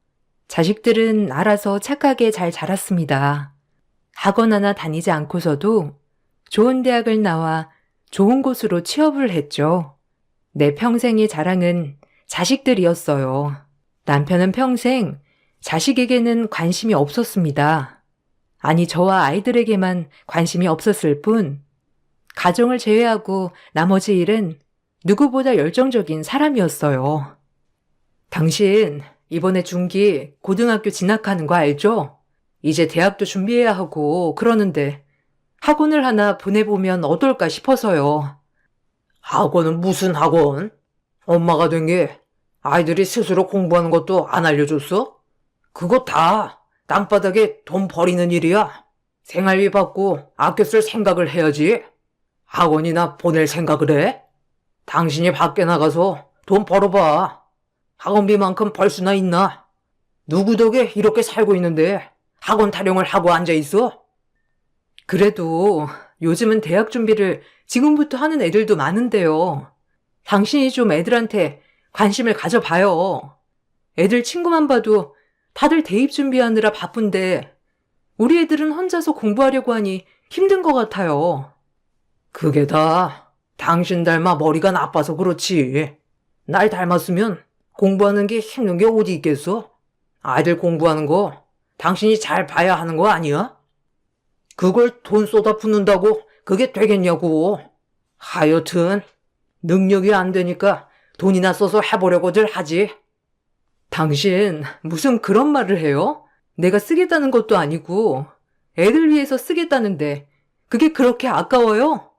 자식들은 알아서 착하게 잘 자랐습니다. 학원 하나 다니지 않고서도 좋은 대학을 나와 좋은 곳으로 취업을 했죠. 내 평생의 자랑은 자식들이었어요. 남편은 평생 자식에게는 관심이 없었습니다. 아니, 저와 아이들에게만 관심이 없었을 뿐, 가정을 제외하고 나머지 일은 누구보다 열정적인 사람이었어요. 당신, 이번에 중기 고등학교 진학하는 거 알죠? 이제 대학도 준비해야 하고 그러는데 학원을 하나 보내보면 어떨까 싶어서요. 학원은 무슨 학원? 엄마가 된 게 아이들이 스스로 공부하는 것도 안 알려줬어? 그거 다 땅바닥에 돈 버리는 일이야. 생활비 받고 아껴 쓸 생각을 해야지. 학원이나 보낼 생각을 해? 당신이 밖에 나가서 돈 벌어봐. 학원비만큼 벌 수나 있나? 누구 덕에 이렇게 살고 있는데 학원 타령을 하고 앉아있어? 그래도 요즘은 대학 준비를 지금부터 하는 애들도 많은데요. 당신이 좀 애들한테 관심을 가져봐요. 애들 친구만 봐도 다들 대입 준비하느라 바쁜데 우리 애들은 혼자서 공부하려고 하니 힘든 것 같아요. 그게 다 당신 닮아 머리가 나빠서 그렇지. 날 닮았으면 공부하는 게 힘든 게 어디 있겠어? 아이들 공부하는 거 당신이 잘 봐야 하는 거 아니야? 그걸 돈 쏟아 붓는다고 그게 되겠냐고. 하여튼 능력이 안 되니까 돈이나 써서 해보려고들 하지. 당신 무슨 그런 말을 해요? 내가 쓰겠다는 것도 아니고 애들 위해서 쓰겠다는데 그게 그렇게 아까워요?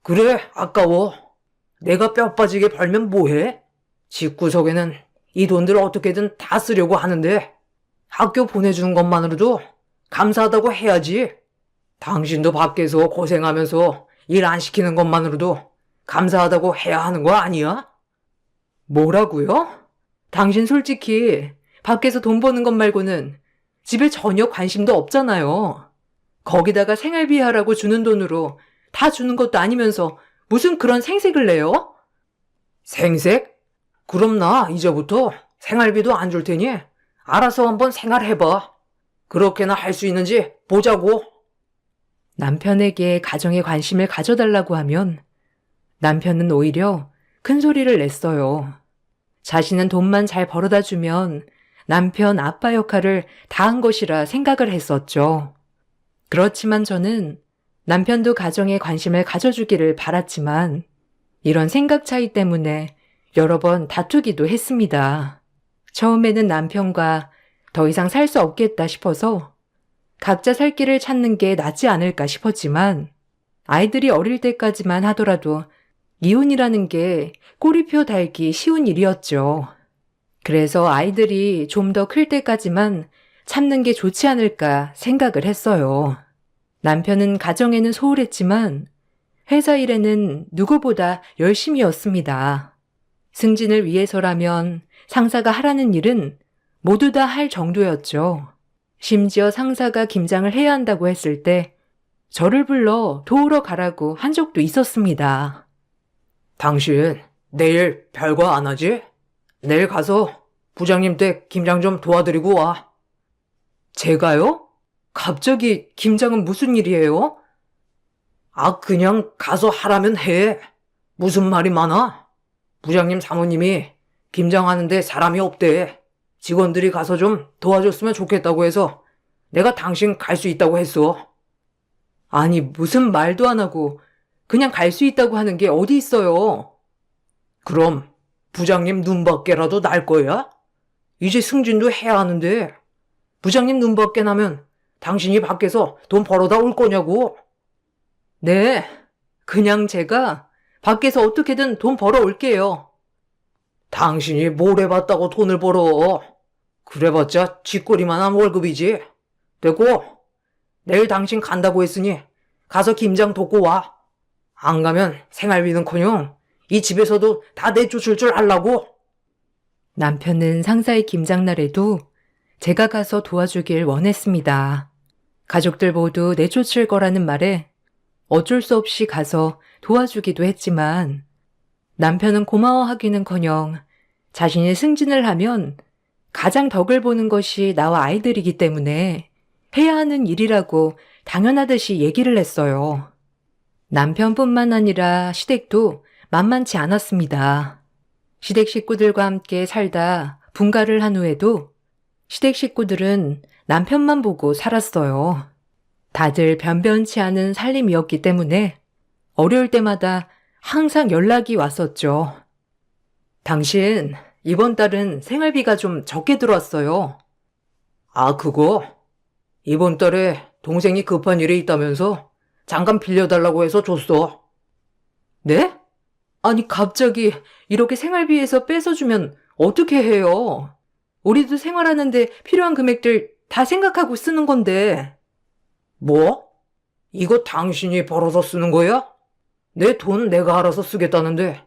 그래, 아까워. 내가 뼈 빠지게 벌면 뭐해? 집구석에는 이 돈들 어떻게든 다 쓰려고 하는데 학교 보내주는 것만으로도 감사하다고 해야지. 당신도 밖에서 고생하면서 일 안 시키는 것만으로도 감사하다고 해야 하는 거 아니야? 뭐라고요? 당신 솔직히 밖에서 돈 버는 것 말고는 집에 전혀 관심도 없잖아요. 거기다가 생활비 하라고 주는 돈으로 다 주는 것도 아니면서 무슨 그런 생색을 내요? 생색? 그럼 나 이제부터 생활비도 안 줄 테니 알아서 한번 생활해봐. 그렇게나 할 수 있는지 보자고. 남편에게 가정에 관심을 가져달라고 하면 남편은 오히려 큰 소리를 냈어요. 자신은 돈만 잘 벌어다 주면 남편 아빠 역할을 다 한 것이라 생각을 했었죠. 그렇지만 저는 남편도 가정에 관심을 가져주기를 바랐지만 이런 생각 차이 때문에 여러 번 다투기도 했습니다. 처음에는 남편과 더 이상 살 수 없겠다 싶어서 각자 살 길을 찾는 게 낫지 않을까 싶었지만 아이들이 어릴 때까지만 하더라도 이혼이라는 게 꼬리표 달기 쉬운 일이었죠. 그래서 아이들이 좀 더 클 때까지만 참는 게 좋지 않을까 생각을 했어요. 남편은 가정에는 소홀했지만 회사 일에는 누구보다 열심히였습니다. 승진을 위해서라면 상사가 하라는 일은 모두 다 할 정도였죠. 심지어 상사가 김장을 해야 한다고 했을 때 저를 불러 도우러 가라고 한 적도 있었습니다. 당신 내일 별거 안 하지? 내일 가서 부장님 댁 김장 좀 도와드리고 와. 제가요? 갑자기 김장은 무슨 일이에요? 아, 그냥 가서 하라면 해. 무슨 말이 많아? 부장님 사모님이 김장하는데 사람이 없대. 직원들이 가서 좀 도와줬으면 좋겠다고 해서 내가 당신 갈 수 있다고 했어. 아니, 무슨 말도 안 하고 그냥 갈 수 있다고 하는 게 어디 있어요? 그럼 부장님 눈밖에라도 날 거야? 이제 승진도 해야 하는데 부장님 눈밖에 나면 당신이 밖에서 돈 벌어다 올 거냐고. 네, 그냥 제가 밖에서 어떻게든 돈 벌어 올게요. 당신이 뭘 해봤다고 돈을 벌어. 그래봤자 쥐꼬리만한 월급이지. 됐고, 내일 당신 간다고 했으니 가서 김장 돕고 와. 안 가면 생활비는커녕 이 집에서도 다 내쫓을 줄 알라고. 남편은 상사의 김장날에도 제가 가서 도와주길 원했습니다. 가족들 모두 내쫓을 거라는 말에 어쩔 수 없이 가서 도와주기도 했지만 남편은 고마워하기는커녕 자신이 승진을 하면 가장 덕을 보는 것이 나와 아이들이기 때문에 해야 하는 일이라고 당연하듯이 얘기를 했어요. 남편뿐만 아니라 시댁도 만만치 않았습니다. 시댁 식구들과 함께 살다 분가를 한 후에도 시댁 식구들은 남편만 보고 살았어요. 다들 변변치 않은 살림이었기 때문에 어려울 때마다 항상 연락이 왔었죠. 당신, 이번 달은 생활비가 좀 적게 들어왔어요. 아, 그거? 이번 달에 동생이 급한 일이 있다면서 잠깐 빌려달라고 해서 줬어. 네? 아니, 갑자기 이렇게 생활비에서 뺏어주면 어떻게 해요? 우리도 생활하는데 필요한 금액들 다 생각하고 쓰는 건데. 뭐? 이거 당신이 벌어서 쓰는 거야? 내 돈 내가 알아서 쓰겠다는데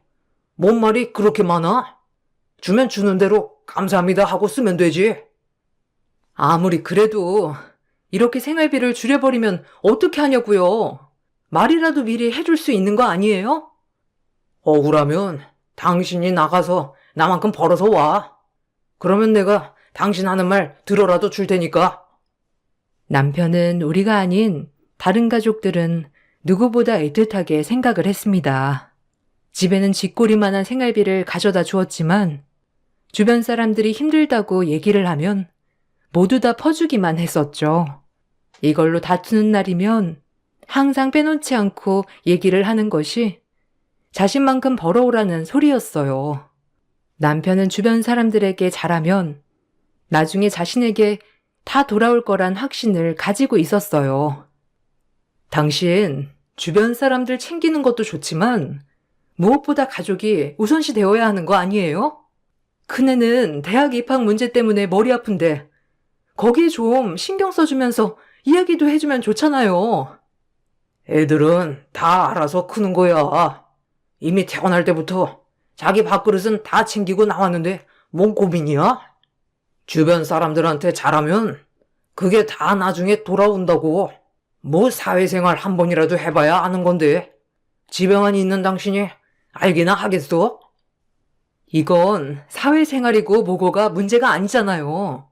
뭔 말이 그렇게 많아? 주면 주는 대로 감사합니다 하고 쓰면 되지. 아무리 그래도 이렇게 생활비를 줄여버리면 어떻게 하냐고요. 말이라도 미리 해줄 수 있는 거 아니에요? 억울하면 당신이 나가서 나만큼 벌어서 와. 그러면 내가 당신 하는 말 들어라도 줄 테니까. 남편은 우리가 아닌 다른 가족들은 누구보다 애틋하게 생각을 했습니다. 집에는 쥐꼬리만한 생활비를 가져다 주었지만 주변 사람들이 힘들다고 얘기를 하면 모두 다 퍼주기만 했었죠. 이걸로 다투는 날이면 항상 빼놓지 않고 얘기를 하는 것이 자신만큼 벌어오라는 소리였어요. 남편은 주변 사람들에게 잘하면 나중에 자신에게 다 돌아올 거란 확신을 가지고 있었어요. 당신, 주변 사람들 챙기는 것도 좋지만 무엇보다 가족이 우선시 되어야 하는 거 아니에요? 큰애는 대학 입학 문제 때문에 머리 아픈데 거기에 좀 신경 써주면서 이야기도 해주면 좋잖아요. 애들은 다 알아서 크는 거야. 이미 태어날 때부터 자기 밥그릇은 다 챙기고 나왔는데 뭔 고민이야? 주변 사람들한테 잘하면 그게 다 나중에 돌아온다고. 뭐 사회생활 한 번이라도 해봐야 아는 건데 집에만 있는 당신이 알기나 하겠어? 이건 사회생활이고 뭐고가 문제가 아니잖아요.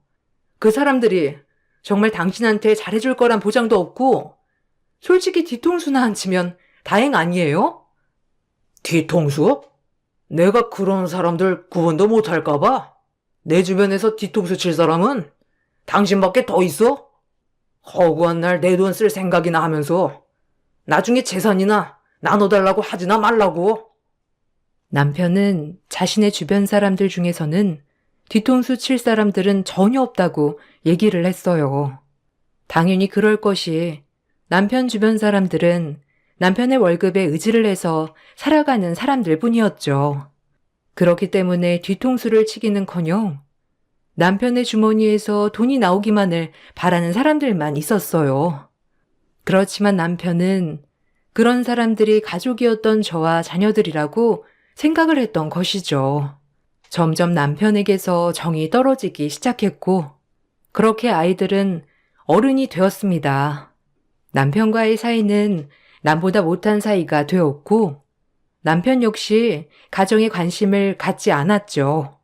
그 사람들이 정말 당신한테 잘해줄 거란 보장도 없고, 솔직히 뒤통수나 안 치면 다행 아니에요? 뒤통수? 내가 그런 사람들 구분도 못할까봐? 내 주변에서 뒤통수 칠 사람은 당신밖에 더 있어? 허구한 날 내 돈 쓸 생각이나 하면서 나중에 재산이나 나눠달라고 하지나 말라고. 남편은 자신의 주변 사람들 중에서는 뒤통수 칠 사람들은 전혀 없다고 얘기를 했어요. 당연히 그럴 것이 남편 주변 사람들은 남편의 월급에 의지를 해서 살아가는 사람들 뿐이었죠. 그렇기 때문에 뒤통수를 치기는커녕 남편의 주머니에서 돈이 나오기만을 바라는 사람들만 있었어요. 그렇지만 남편은 그런 사람들이 가족이었던 저와 자녀들이라고 생각을 했던 것이죠. 점점 남편에게서 정이 떨어지기 시작했고, 그렇게 아이들은 어른이 되었습니다. 남편과의 사이는 남보다 못한 사이가 되었고, 남편 역시 가정에 관심을 갖지 않았죠.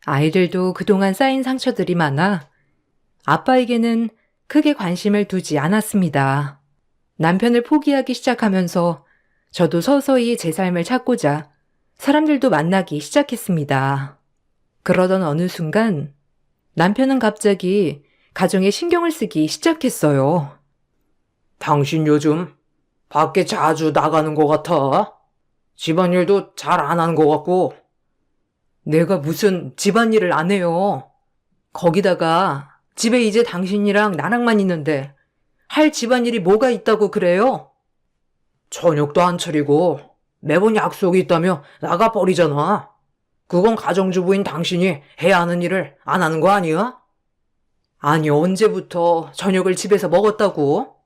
아이들도 그동안 쌓인 상처들이 많아 아빠에게는 크게 관심을 두지 않았습니다. 남편을 포기하기 시작하면서 저도 서서히 제 삶을 찾고자 사람들도 만나기 시작했습니다. 그러던 어느 순간 남편은 갑자기 가정에 신경을 쓰기 시작했어요. 당신 요즘 밖에 자주 나가는 것 같아. 집안일도 잘 안 하는 것 같고. 내가 무슨 집안일을 안 해요. 거기다가 집에 이제 당신이랑 나랑만 있는데 할 집안일이 뭐가 있다고 그래요? 저녁도 안 차리고 매번 약속이 있다며 나가버리잖아. 그건 가정주부인 당신이 해야 하는 일을 안 하는 거 아니야? 아니, 언제부터 저녁을 집에서 먹었다고?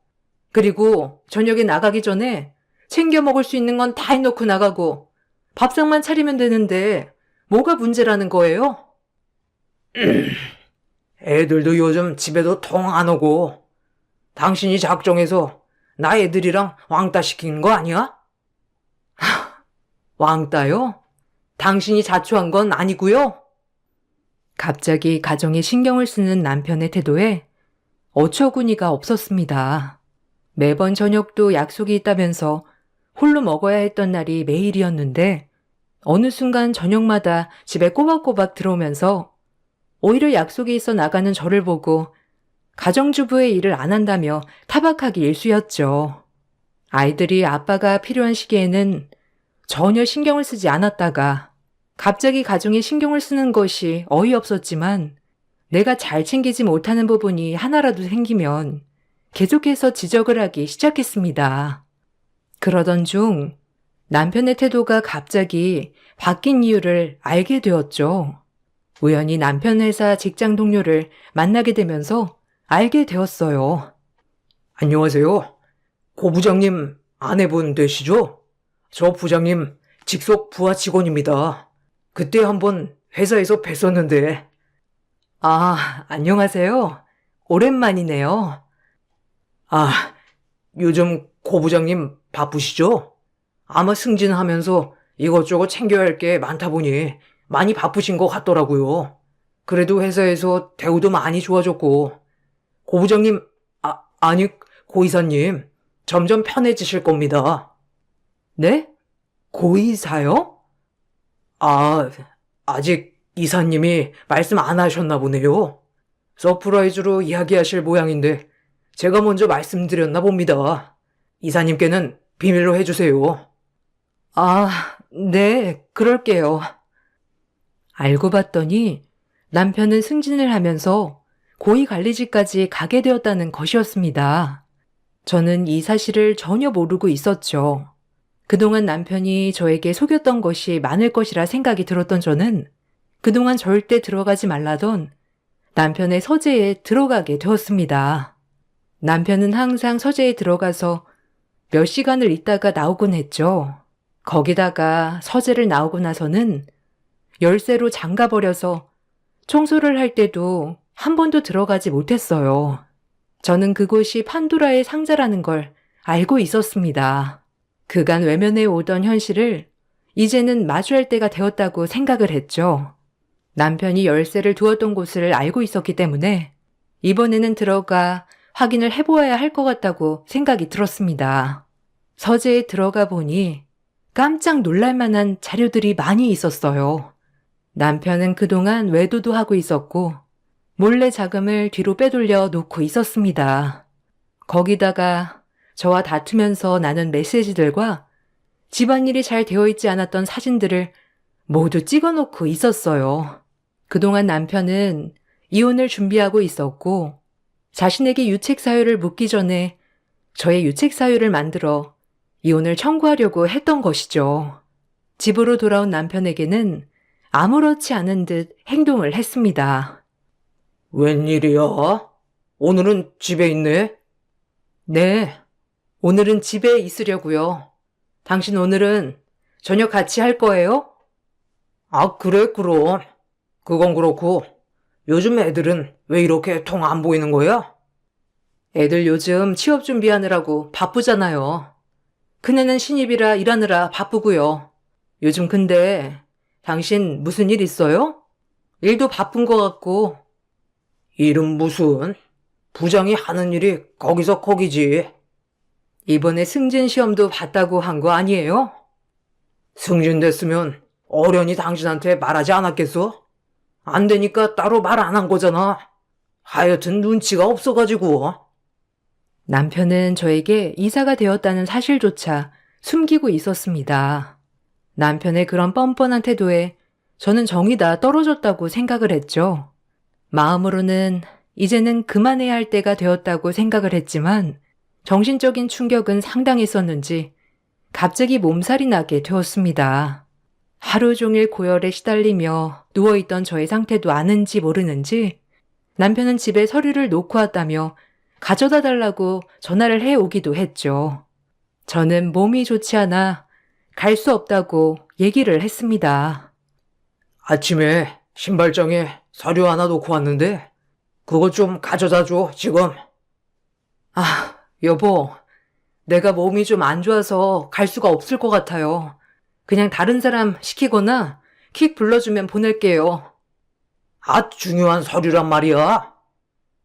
그리고 저녁에 나가기 전에 챙겨 먹을 수 있는 건 다 해놓고 나가고 밥상만 차리면 되는데 뭐가 문제라는 거예요? 애들도 요즘 집에도 통 안 오고 당신이 작정해서 나 애들이랑 왕따 시킨 거 아니야? 왕따요? 당신이 자초한 건 아니고요? 갑자기 가정에 신경을 쓰는 남편의 태도에 어처구니가 없었습니다. 매번 저녁도 약속이 있다면서 홀로 먹어야 했던 날이 매일이었는데 어느 순간 저녁마다 집에 꼬박꼬박 들어오면서 오히려 약속이 있어 나가는 저를 보고 가정주부의 일을 안 한다며 타박하기 일쑤였죠. 아이들이 아빠가 필요한 시기에는 전혀 신경을 쓰지 않았다가 갑자기 가정에 신경을 쓰는 것이 어이없었지만 내가 잘 챙기지 못하는 부분이 하나라도 생기면 계속해서 지적을 하기 시작했습니다. 그러던 중 남편의 태도가 갑자기 바뀐 이유를 알게 되었죠. 우연히 남편 회사 직장 동료를 만나게 되면서 알게 되었어요. 안녕하세요. 고 부장님 아내분 되시죠? 저 부장님 직속 부하 직원입니다. 그때 한번 회사에서 뵀었는데. 아, 안녕하세요. 오랜만이네요. 아, 요즘 고 부장님 바쁘시죠? 아마 승진하면서 이것저것 챙겨야 할 게 많다 보니 많이 바쁘신 것 같더라고요. 그래도 회사에서 대우도 많이 좋아졌고, 고 부장님, 아니, 고 이사님, 점점 편해지실 겁니다. 네? 고이사요? 아직 이사님이 말씀 안 하셨나 보네요. 서프라이즈로 이야기하실 모양인데, 제가 먼저 말씀드렸나 봅니다. 이사님께는 비밀로 해주세요. 아, 네, 그럴게요. 알고 봤더니 남편은 승진을 하면서 고위관리직까지 가게 되었다는 것이었습니다. 저는 이 사실을 전혀 모르고 있었죠. 그동안 남편이 저에게 속였던 것이 많을 것이라 생각이 들었던 저는 그동안 절대 들어가지 말라던 남편의 서재에 들어가게 되었습니다. 남편은 항상 서재에 들어가서 몇 시간을 있다가 나오곤 했죠. 거기다가 서재를 나오고 나서는 열쇠로 잠가버려서 청소를 할 때도 한 번도 들어가지 못했어요. 저는 그곳이 판도라의 상자라는 걸 알고 있었습니다. 그간 외면해 오던 현실을 이제는 마주할 때가 되었다고 생각을 했죠. 남편이 열쇠를 두었던 곳을 알고 있었기 때문에 이번에는 들어가 확인을 해보아야 할 것 같다고 생각이 들었습니다. 서재에 들어가 보니 깜짝 놀랄 만한 자료들이 많이 있었어요. 남편은 그동안 외도도 하고 있었고 몰래 자금을 뒤로 빼돌려 놓고 있었습니다. 거기다가 저와 다투면서 나눈 메시지들과 집안일이 잘 되어 있지 않았던 사진들을 모두 찍어놓고 있었어요. 그동안 남편은 이혼을 준비하고 있었고 자신에게 유책 사유를 묻기 전에 저의 유책 사유를 만들어 이혼을 청구하려고 했던 것이죠. 집으로 돌아온 남편에게는 아무렇지 않은 듯 행동을 했습니다. 웬일이야? 오늘은 집에 있네? 네, 오늘은 집에 있으려고요. 당신 오늘은 저녁 같이 할 거예요? 아, 그래, 그럼. 그건 그렇고, 요즘 애들은 왜 이렇게 통 안 보이는 거야? 애들 요즘 취업 준비하느라고 바쁘잖아요. 큰애는 신입이라 일하느라 바쁘고요. 요즘 근데 당신 무슨 일 있어요? 일도 바쁜 것 같고. 일은 무슨? 부장이 하는 일이 거기서 거기지. 이번에 승진 시험도 봤다고 한 거 아니에요? 승진됐으면 어련히 당신한테 말하지 않았겠어? 안 되니까 따로 말 안 한 거잖아. 하여튼 눈치가 없어가지고. 남편은 저에게 이사가 되었다는 사실조차 숨기고 있었습니다. 남편의 그런 뻔뻔한 태도에 저는 정이 다 떨어졌다고 생각을 했죠. 마음으로는 이제는 그만해야 할 때가 되었다고 생각을 했지만 정신적인 충격은 상당했었는지 갑자기 몸살이 나게 되었습니다. 하루 종일 고열에 시달리며 누워있던 저의 상태도 아는지 모르는지 남편은 집에 서류를 놓고 왔다며 가져다 달라고 전화를 해오기도 했죠. 저는 몸이 좋지 않아 갈 수 없다고 얘기를 했습니다. 아침에 신발장에 서류 하나 놓고 왔는데 그거 좀 가져다 줘, 지금. 아, 여보, 내가 몸이 좀 안 좋아서 갈 수가 없을 것 같아요. 그냥 다른 사람 시키거나 퀵 불러주면 보낼게요. 아, 중요한 서류란 말이야.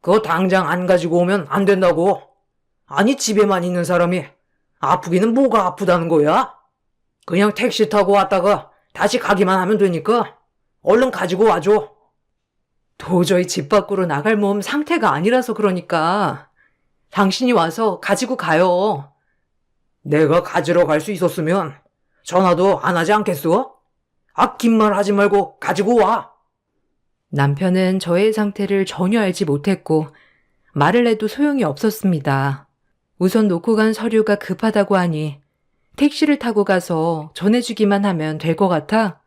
그거 당장 안 가지고 오면 안 된다고. 아니, 집에만 있는 사람이 아프기는 뭐가 아프다는 거야? 그냥 택시 타고 왔다가 다시 가기만 하면 되니까 얼른 가지고 와줘. 도저히 집 밖으로 나갈 몸 상태가 아니라서 그러니까 당신이 와서 가지고 가요. 내가 가지러 갈 수 있었으면 전화도 안 하지 않겠어? 아, 긴 말 하지 말고 가지고 와. 남편은 저의 상태를 전혀 알지 못했고 말을 해도 소용이 없었습니다. 우선 놓고 간 서류가 급하다고 하니 택시를 타고 가서 전해주기만 하면 될 것 같아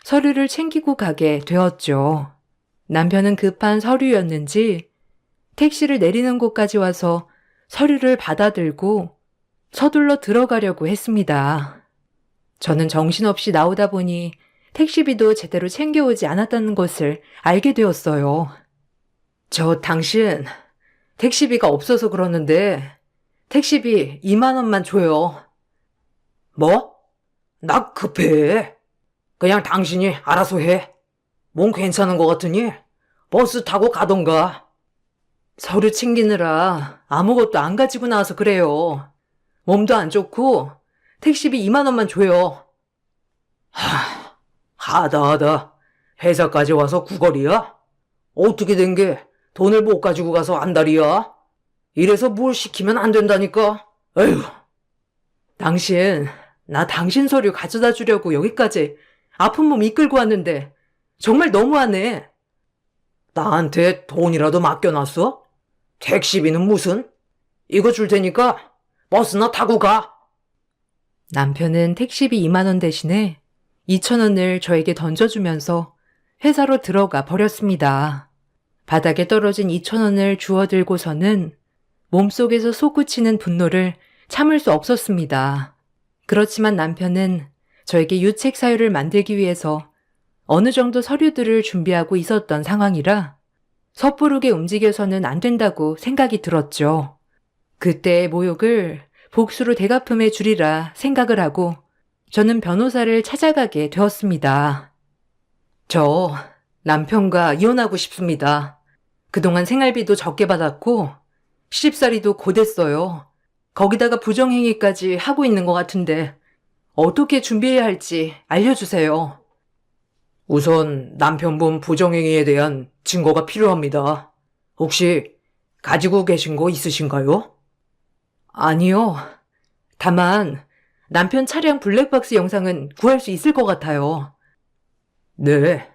서류를 챙기고 가게 되었죠. 남편은 급한 서류였는지 택시를 내리는 곳까지 와서 서류를 받아들고 서둘러 들어가려고 했습니다. 저는 정신없이 나오다 보니 택시비도 제대로 챙겨오지 않았다는 것을 알게 되었어요. 저 당신 택시비가 없어서 그러는데 택시비 2만 원만 줘요. 뭐? 나 급해. 그냥 당신이 알아서 해. 몸 괜찮은 것 같으니 버스 타고 가던가. 서류 챙기느라 아무것도 안 가지고 나와서 그래요. 몸도 안 좋고 택시비 2만 원만 줘요. 하다. 회사까지 와서 구걸이야? 어떻게 된 게 돈을 못 가지고 가서 안달이야? 이래서 뭘 시키면 안 된다니까. 에휴. 당신, 나 당신 서류 가져다 주려고 여기까지 아픈 몸 이끌고 왔는데 정말 너무하네. 나한테 돈이라도 맡겨놨어? 택시비는 무슨? 이거 줄 테니까 버스나 타고 가. 남편은 택시비 2만 원 대신에 2천 원을 저에게 던져주면서 회사로 들어가 버렸습니다. 바닥에 떨어진 2천 원을 주워들고서는 몸속에서 솟구치는 분노를 참을 수 없었습니다. 그렇지만 남편은 저에게 유책 사유를 만들기 위해서 어느 정도 서류들을 준비하고 있었던 상황이라 섣부르게 움직여서는 안 된다고 생각이 들었죠. 그때의 모욕을 복수로 대갚음해 주리라 생각을 하고 저는 변호사를 찾아가게 되었습니다. 저 남편과 이혼하고 싶습니다. 그동안 생활비도 적게 받았고 시집살이도 고됐어요. 거기다가 부정행위까지 하고 있는 것 같은데 어떻게 준비해야 할지 알려주세요. 우선 남편분 부정행위에 대한 증거가 필요합니다. 혹시 가지고 계신 거 있으신가요? 아니요. 다만 남편 차량 블랙박스 영상은 구할 수 있을 것 같아요. 네.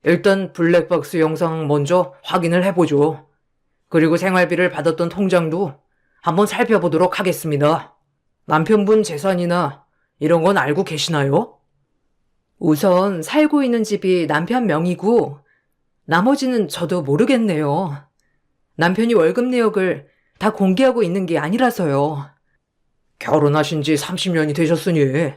일단 블랙박스 영상 먼저 확인을 해보죠. 그리고 생활비를 받았던 통장도 한번 살펴보도록 하겠습니다. 남편분 재산이나 이런 건 알고 계시나요? 우선 살고 있는 집이 남편 명의고 나머지는 저도 모르겠네요. 남편이 월급 내역을 다 공개하고 있는 게 아니라서요. 결혼하신 지 30년이 되셨으니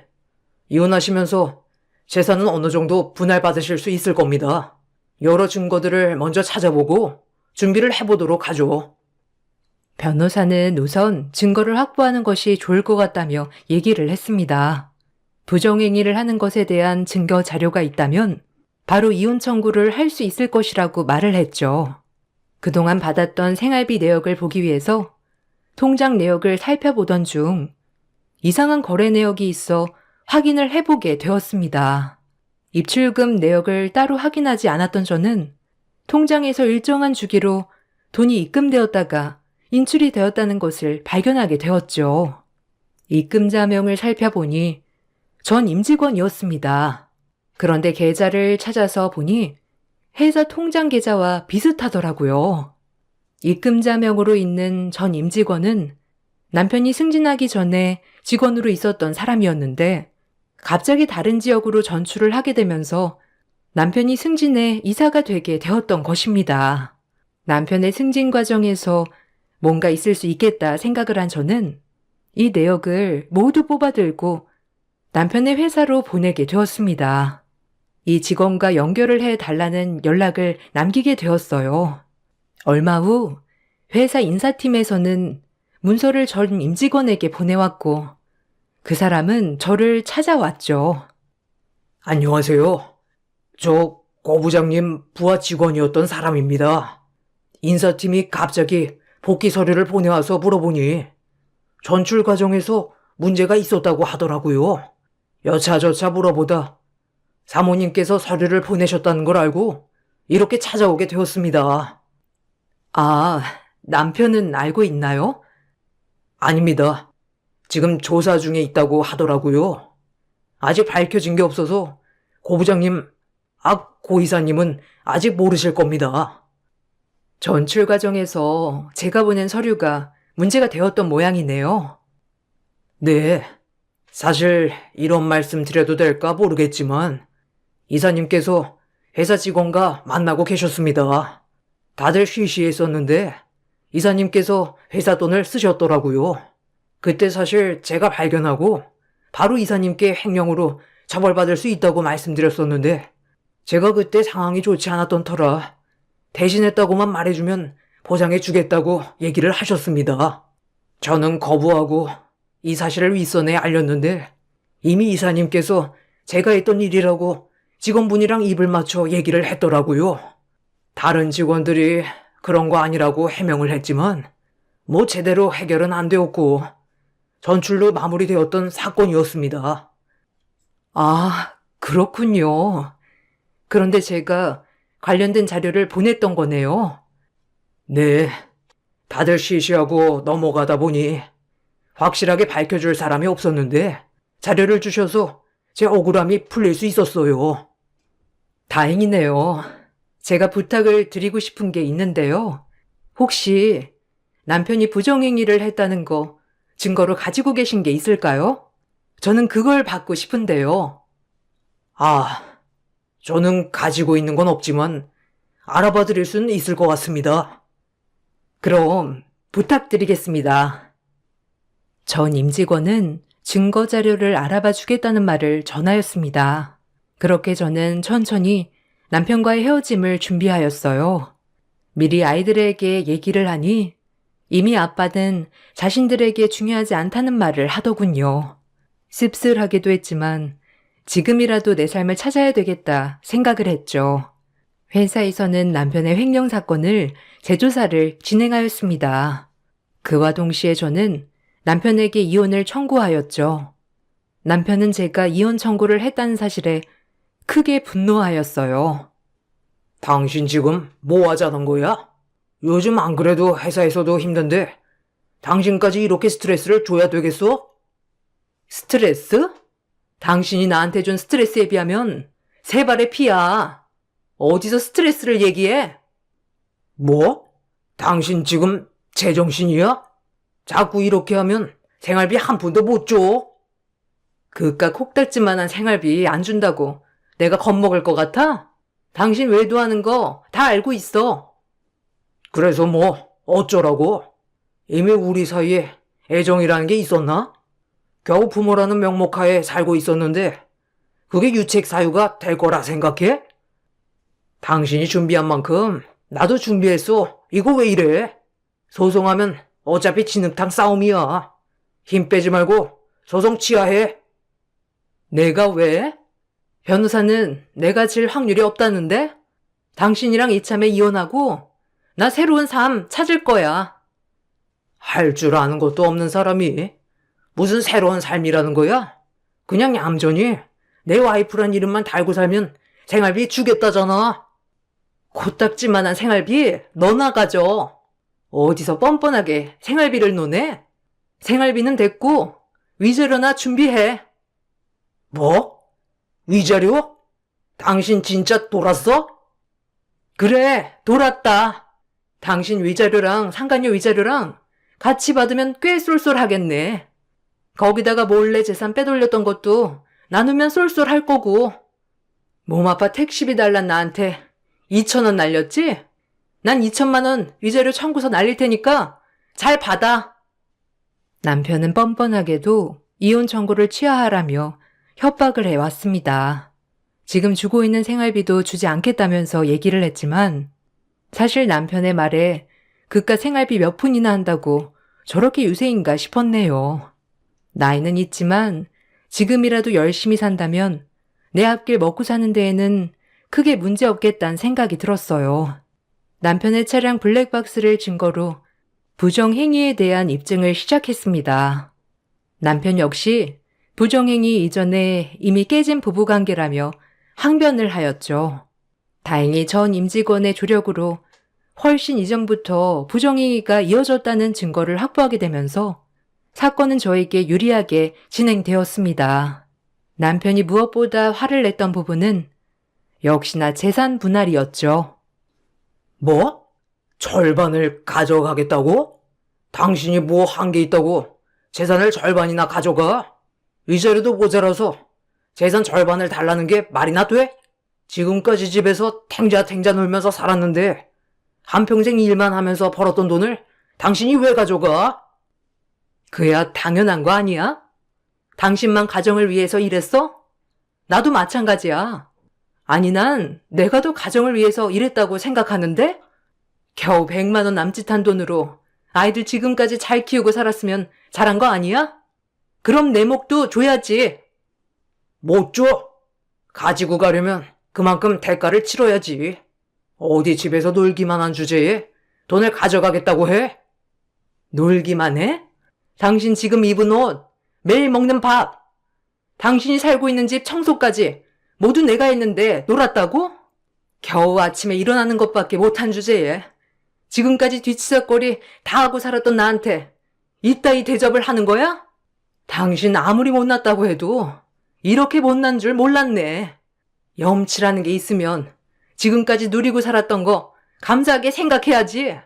이혼하시면서 재산은 어느 정도 분할받으실 수 있을 겁니다. 여러 증거들을 먼저 찾아보고 준비를 해보도록 하죠. 변호사는 우선 증거를 확보하는 것이 좋을 것 같다며 얘기를 했습니다. 부정행위를 하는 것에 대한 증거 자료가 있다면 바로 이혼 청구를 할 수 있을 것이라고 말을 했죠. 그동안 받았던 생활비 내역을 보기 위해서 통장 내역을 살펴보던 중 이상한 거래 내역이 있어 확인을 해보게 되었습니다. 입출금 내역을 따로 확인하지 않았던 저는 통장에서 일정한 주기로 돈이 입금되었다가 인출이 되었다는 것을 발견하게 되었죠. 입금자명을 살펴보니 전 임직원이었습니다. 그런데 계좌를 찾아서 보니 회사 통장 계좌와 비슷하더라고요. 입금자명으로 있는 전 임직원은 남편이 승진하기 전에 직원으로 있었던 사람이었는데 갑자기 다른 지역으로 전출을 하게 되면서 남편이 승진해 이사가 되게 되었던 것입니다. 남편의 승진 과정에서 뭔가 있을 수 있겠다 생각을 한 저는 이 내역을 모두 뽑아들고 남편의 회사로 보내게 되었습니다. 이 직원과 연결을 해 달라는 연락을 남기게 되었어요. 얼마 후 회사 인사팀에서는 문서를 전 임직원에게 보내왔고 그 사람은 저를 찾아왔죠. 안녕하세요. 저 고 부장님 부하 직원이었던 사람입니다. 인사팀이 갑자기 복귀 서류를 보내와서 물어보니 전출 과정에서 문제가 있었다고 하더라고요. 여차저차 물어보다 사모님께서 서류를 보내셨다는 걸 알고 이렇게 찾아오게 되었습니다. 아, 남편은 알고 있나요? 아닙니다. 지금 조사 중에 있다고 하더라고요. 아직 밝혀진 게 없어서 고 부장님, 고 이사님은 아직 모르실 겁니다. 전출 과정에서 제가 보낸 서류가 문제가 되었던 모양이네요. 네. 사실 이런 말씀 드려도 될까 모르겠지만 이사님께서 회사 직원과 만나고 계셨습니다. 다들 쉬쉬했었는데 이사님께서 회사 돈을 쓰셨더라고요. 그때 사실 제가 발견하고 바로 이사님께 횡령으로 처벌받을 수 있다고 말씀드렸었는데 제가 그때 상황이 좋지 않았던 터라 대신했다고만 말해주면 보상해 주겠다고 얘기를 하셨습니다. 저는 거부하고 이 사실을 윗선에 알렸는데 이미 이사님께서 제가 했던 일이라고 직원분이랑 입을 맞춰 얘기를 했더라고요. 다른 직원들이 그런 거 아니라고 해명을 했지만 뭐 제대로 해결은 안 되었고 전출로 마무리되었던 사건이었습니다. 아, 그렇군요. 그런데 제가 관련된 자료를 보냈던 거네요. 네, 다들 시시하고 넘어가다 보니 확실하게 밝혀줄 사람이 없었는데 자료를 주셔서 제 억울함이 풀릴 수 있었어요. 다행이네요. 제가 부탁을 드리고 싶은 게 있는데요. 혹시 남편이 부정행위를 했다는 거 증거로 가지고 계신 게 있을까요? 저는 그걸 받고 싶은데요. 저는 가지고 있는 건 없지만 알아봐 드릴 수는 있을 것 같습니다. 그럼 부탁드리겠습니다. 전 임직원은 증거 자료를 알아봐 주겠다는 말을 전하였습니다. 그렇게 저는 천천히 남편과의 헤어짐을 준비하였어요. 미리 아이들에게 얘기를 하니 이미 아빠는 자신들에게 중요하지 않다는 말을 하더군요. 씁쓸하기도 했지만 지금이라도 내 삶을 찾아야 되겠다 생각을 했죠. 회사에서는 남편의 횡령 사건을 재조사를 진행하였습니다. 그와 동시에 저는 남편에게 이혼을 청구하였죠. 남편은 제가 이혼 청구를 했다는 사실에 크게 분노하였어요. 당신 지금 뭐 하자는 거야? 요즘 안 그래도 회사에서도 힘든데 당신까지 이렇게 스트레스를 줘야 되겠어? 스트레스? 당신이 나한테 준 스트레스에 비하면 세 발의 피야. 어디서 스트레스를 얘기해? 뭐? 당신 지금 제정신이야? 자꾸 이렇게 하면 생활비 한 푼도 못 줘. 그깟 콕딱지만한 생활비 안 준다고 내가 겁먹을 것 같아? 당신 외도하는 거 다 알고 있어. 그래서 뭐 어쩌라고? 이미 우리 사이에 애정이라는 게 있었나? 겨우 부모라는 명목하에 살고 있었는데 그게 유책 사유가 될 거라 생각해? 당신이 준비한 만큼 나도 준비했어. 이거 왜 이래? 소송하면 어차피 진흙탕 싸움이야. 힘 빼지 말고 소송 취하해. 내가 왜? 변호사는 내가 질 확률이 없다는데? 당신이랑 이참에 이혼하고 나 새로운 삶 찾을 거야. 할 줄 아는 것도 없는 사람이 무슨 새로운 삶이라는 거야? 그냥 얌전히 내 와이프란 이름만 달고 살면 생활비 주겠다잖아. 코딱지만한 생활비 너나 가져. 어디서 뻔뻔하게 생활비를 노네? 생활비는 됐고 위자료나 준비해. 뭐? 위자료? 당신 진짜 돌았어? 그래, 돌았다. 당신 위자료랑 상간녀 위자료랑 같이 받으면 꽤 쏠쏠하겠네. 거기다가 몰래 재산 빼돌렸던 것도 나누면 쏠쏠할 거고. 몸 아파 택시비 달란 나한테 2,000원 날렸지? 난 2천만 원 위자료 청구서 날릴 테니까 잘 받아. 남편은 뻔뻔하게도 이혼 청구를 취하하라며 협박을 해왔습니다. 지금 주고 있는 생활비도 주지 않겠다면서 얘기를 했지만 사실 남편의 말에 그깟 생활비 몇 푼이나 한다고 저렇게 유세인가 싶었네요. 나이는 있지만 지금이라도 열심히 산다면 내 앞길 먹고 사는 데에는 크게 문제 없겠다는 생각이 들었어요. 남편의 차량 블랙박스를 증거로 부정행위에 대한 입증을 시작했습니다. 남편 역시 부정행위 이전에 이미 깨진 부부관계라며 항변을 하였죠. 다행히 전 임직원의 조력으로 훨씬 이전부터 부정행위가 이어졌다는 증거를 확보하게 되면서 사건은 저에게 유리하게 진행되었습니다. 남편이 무엇보다 화를 냈던 부분은 역시나 재산 분할이었죠. 뭐? 절반을 가져가겠다고? 당신이 뭐 한 게 있다고 재산을 절반이나 가져가? 위자료도 모자라서 재산 절반을 달라는 게 말이나 돼? 지금까지 집에서 탱자탱자 놀면서 살았는데 한평생 일만 하면서 벌었던 돈을 당신이 왜 가져가? 그야 당연한 거 아니야? 당신만 가정을 위해서 일했어? 나도 마찬가지야. 아니 난 내가 더 가정을 위해서 일했다고 생각하는데? 겨우 100만 원 남짓한 돈으로 아이들 지금까지 잘 키우고 살았으면 잘한 거 아니야? 그럼 내 몫도 줘야지. 못 줘? 가지고 가려면 그만큼 대가를 치러야지. 어디 집에서 놀기만 한 주제에 돈을 가져가겠다고 해? 놀기만 해? 당신 지금 입은 옷, 매일 먹는 밥, 당신이 살고 있는 집 청소까지 모두 내가 했는데 놀았다고? 겨우 아침에 일어나는 것밖에 못한 주제에 지금까지 뒤치다거리 다 하고 살았던 나한테 이따위 대접을 하는 거야? 당신 아무리 못났다고 해도 이렇게 못난 줄 몰랐네. 염치라는 게 있으면 지금까지 누리고 살았던 거 감사하게 생각해야지.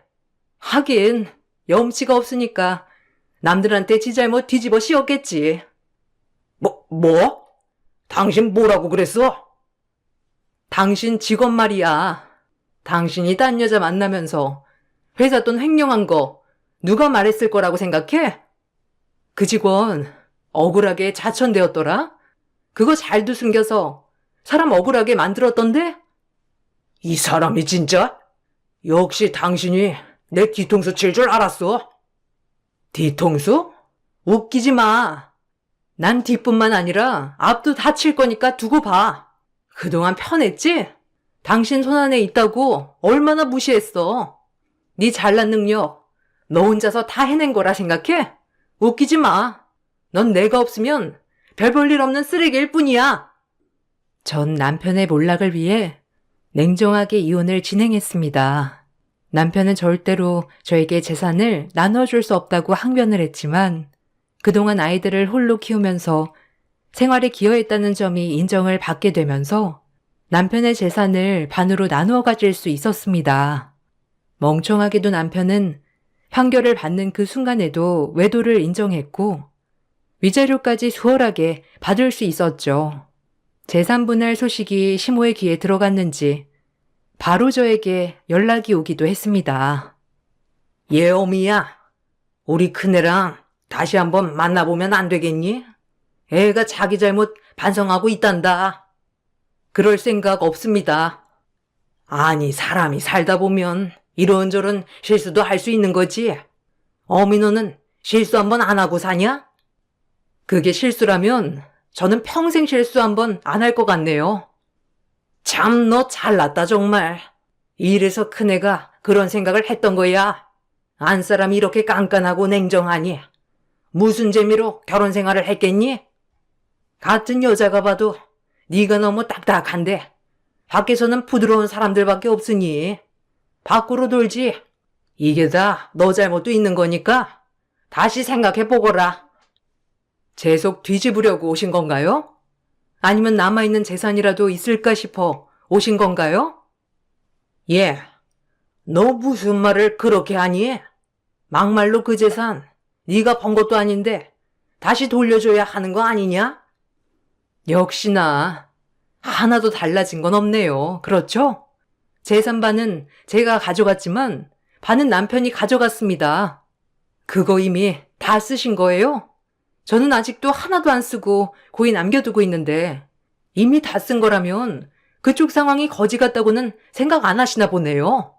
하긴 염치가 없으니까 남들한테 지 잘못 뒤집어 씌웠겠지. 뭐? 당신 뭐라고 그랬어? 당신 직원 말이야. 당신이 딴 여자 만나면서 회사 돈 횡령한 거 누가 말했을 거라고 생각해? 그 직원 억울하게 자천되었더라? 그거 잘도 숨겨서 사람 억울하게 만들었던데? 이 사람이 진짜? 역시 당신이 내 뒤통수 칠 줄 알았어. 뒤통수? 웃기지 마. 난 뒷뿐만 아니라 앞도 다 칠 거니까 두고 봐. 그동안 편했지? 당신 손안에 있다고 얼마나 무시했어. 네 잘난 능력, 너 혼자서 다 해낸 거라 생각해? 웃기지 마. 넌 내가 없으면 별 볼 일 없는 쓰레기일 뿐이야. 전 남편의 몰락을 위해 냉정하게 이혼을 진행했습니다. 남편은 절대로 저에게 재산을 나눠줄 수 없다고 항변을 했지만 그동안 아이들을 홀로 키우면서 생활에 기여했다는 점이 인정을 받게 되면서 남편의 재산을 반으로 나누어 가질 수 있었습니다. 멍청하게도 남편은 판결을 받는 그 순간에도 외도를 인정했고 위자료까지 수월하게 받을 수 있었죠. 재산 분할 소식이 시모의 귀에 들어갔는지 바로 저에게 연락이 오기도 했습니다. 예, 어미야. 우리 큰애랑 다시 한번 만나보면 안 되겠니? 애가 자기 잘못 반성하고 있단다. 그럴 생각 없습니다. 아니, 사람이 살다 보면 이런저런 실수도 할 수 있는 거지. 어미 너는 실수 한번 안 하고 사냐? 그게 실수라면 저는 평생 실수 한번 안 할 것 같네요. 참, 너 잘났다, 정말. 이래서 큰애가 그런 생각을 했던 거야. 안 사람이 이렇게 깐깐하고 냉정하니. 무슨 재미로 결혼 생활을 했겠니? 같은 여자가 봐도 네가 너무 딱딱한데 밖에서는 부드러운 사람들밖에 없으니 밖으로 돌지. 이게 다 너 잘못도 있는 거니까 다시 생각해 보거라. 제 속 뒤집으려고 오신 건가요? 아니면 남아있는 재산이라도 있을까 싶어 오신 건가요? 예, 너 무슨 말을 그렇게 하니? 막말로 그 재산 네가 번 것도 아닌데 다시 돌려줘야 하는 거 아니냐? 역시나 하나도 달라진 건 없네요. 그렇죠? 재산 반은 제가 가져갔지만 반은 남편이 가져갔습니다. 그거 이미 다 쓰신 거예요? 저는 아직도 하나도 안 쓰고 고이 남겨두고 있는데 이미 다 쓴 거라면 그쪽 상황이 거지 같다고는 생각 안 하시나 보네요.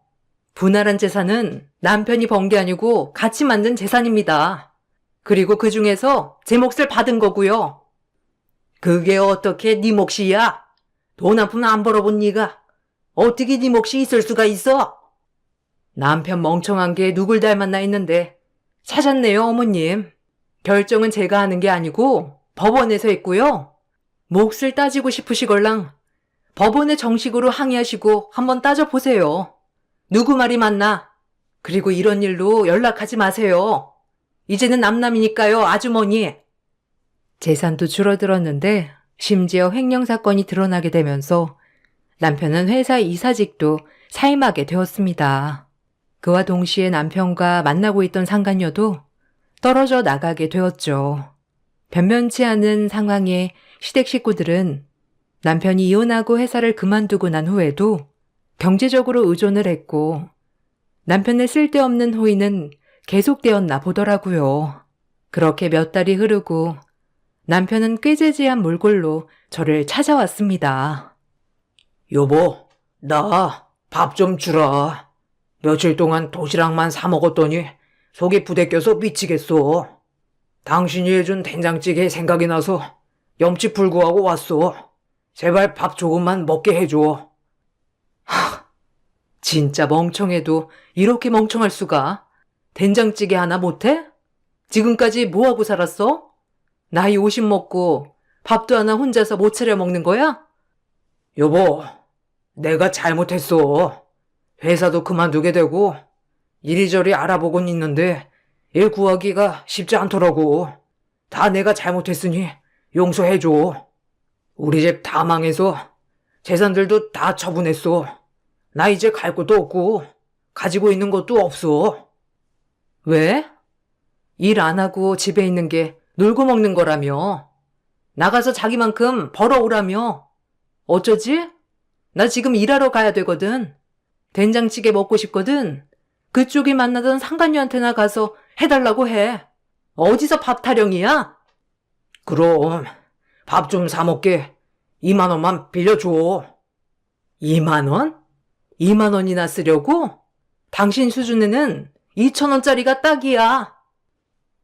분할한 재산은 남편이 번 게 아니고 같이 만든 재산입니다. 그리고 그 중에서 제 몫을 받은 거고요. 그게 어떻게 네 몫이야? 돈 한 푼 안 벌어본 네가 어떻게 네 몫이 있을 수가 있어? 남편 멍청한 게 누굴 닮았나 했는데 찾았네요, 어머님. 결정은 제가 하는 게 아니고 법원에서 했고요. 몫을 따지고 싶으시걸랑 법원에 정식으로 항의하시고 한번 따져보세요. 누구 말이 맞나? 그리고 이런 일로 연락하지 마세요. 이제는 남남이니까요, 아주머니. 재산도 줄어들었는데 심지어 횡령 사건이 드러나게 되면서 남편은 회사 이사직도 사임하게 되었습니다. 그와 동시에 남편과 만나고 있던 상간녀도 떨어져 나가게 되었죠. 변변치 않은 상황에 시댁 식구들은 남편이 이혼하고 회사를 그만두고 난 후에도 경제적으로 의존을 했고 남편의 쓸데없는 호의는 계속되었나 보더라고요. 그렇게 몇 달이 흐르고 남편은 꾀재재한 몰골로 저를 찾아왔습니다. 여보, 나 밥 좀 주라. 며칠 동안 도시락만 사 먹었더니 속이 부대껴서 미치겠어. 당신이 해준 된장찌개 생각이 나서 염치 불구하고 왔어. 제발 밥 조금만 먹게 해줘. 진짜 멍청해도 이렇게 멍청할 수가. 된장찌개 하나 못해? 지금까지 뭐하고 살았어? 나이 50 먹고 밥도 하나 혼자서 못 차려 먹는 거야? 여보, 내가 잘못했어. 회사도 그만두게 되고 이리저리 알아보곤 있는데 일 구하기가 쉽지 않더라고. 다 내가 잘못했으니 용서해줘. 우리 집 다 망해서 재산들도 다 처분했어. 나 이제 갈 곳도 없고 가지고 있는 것도 없어. 왜? 일 안 하고 집에 있는 게 놀고 먹는 거라며. 나가서 자기만큼 벌어오라며. 어쩌지? 나 지금 일하러 가야 되거든. 된장찌개 먹고 싶거든. 그쪽이 만나던 상간녀한테나 가서 해달라고 해. 어디서 밥 타령이야? 그럼 밥 좀 사 먹게. 2만 원만 빌려줘. 2만 원? 2만 원이나 쓰려고? 당신 수준에는 2천 원짜리가 딱이야.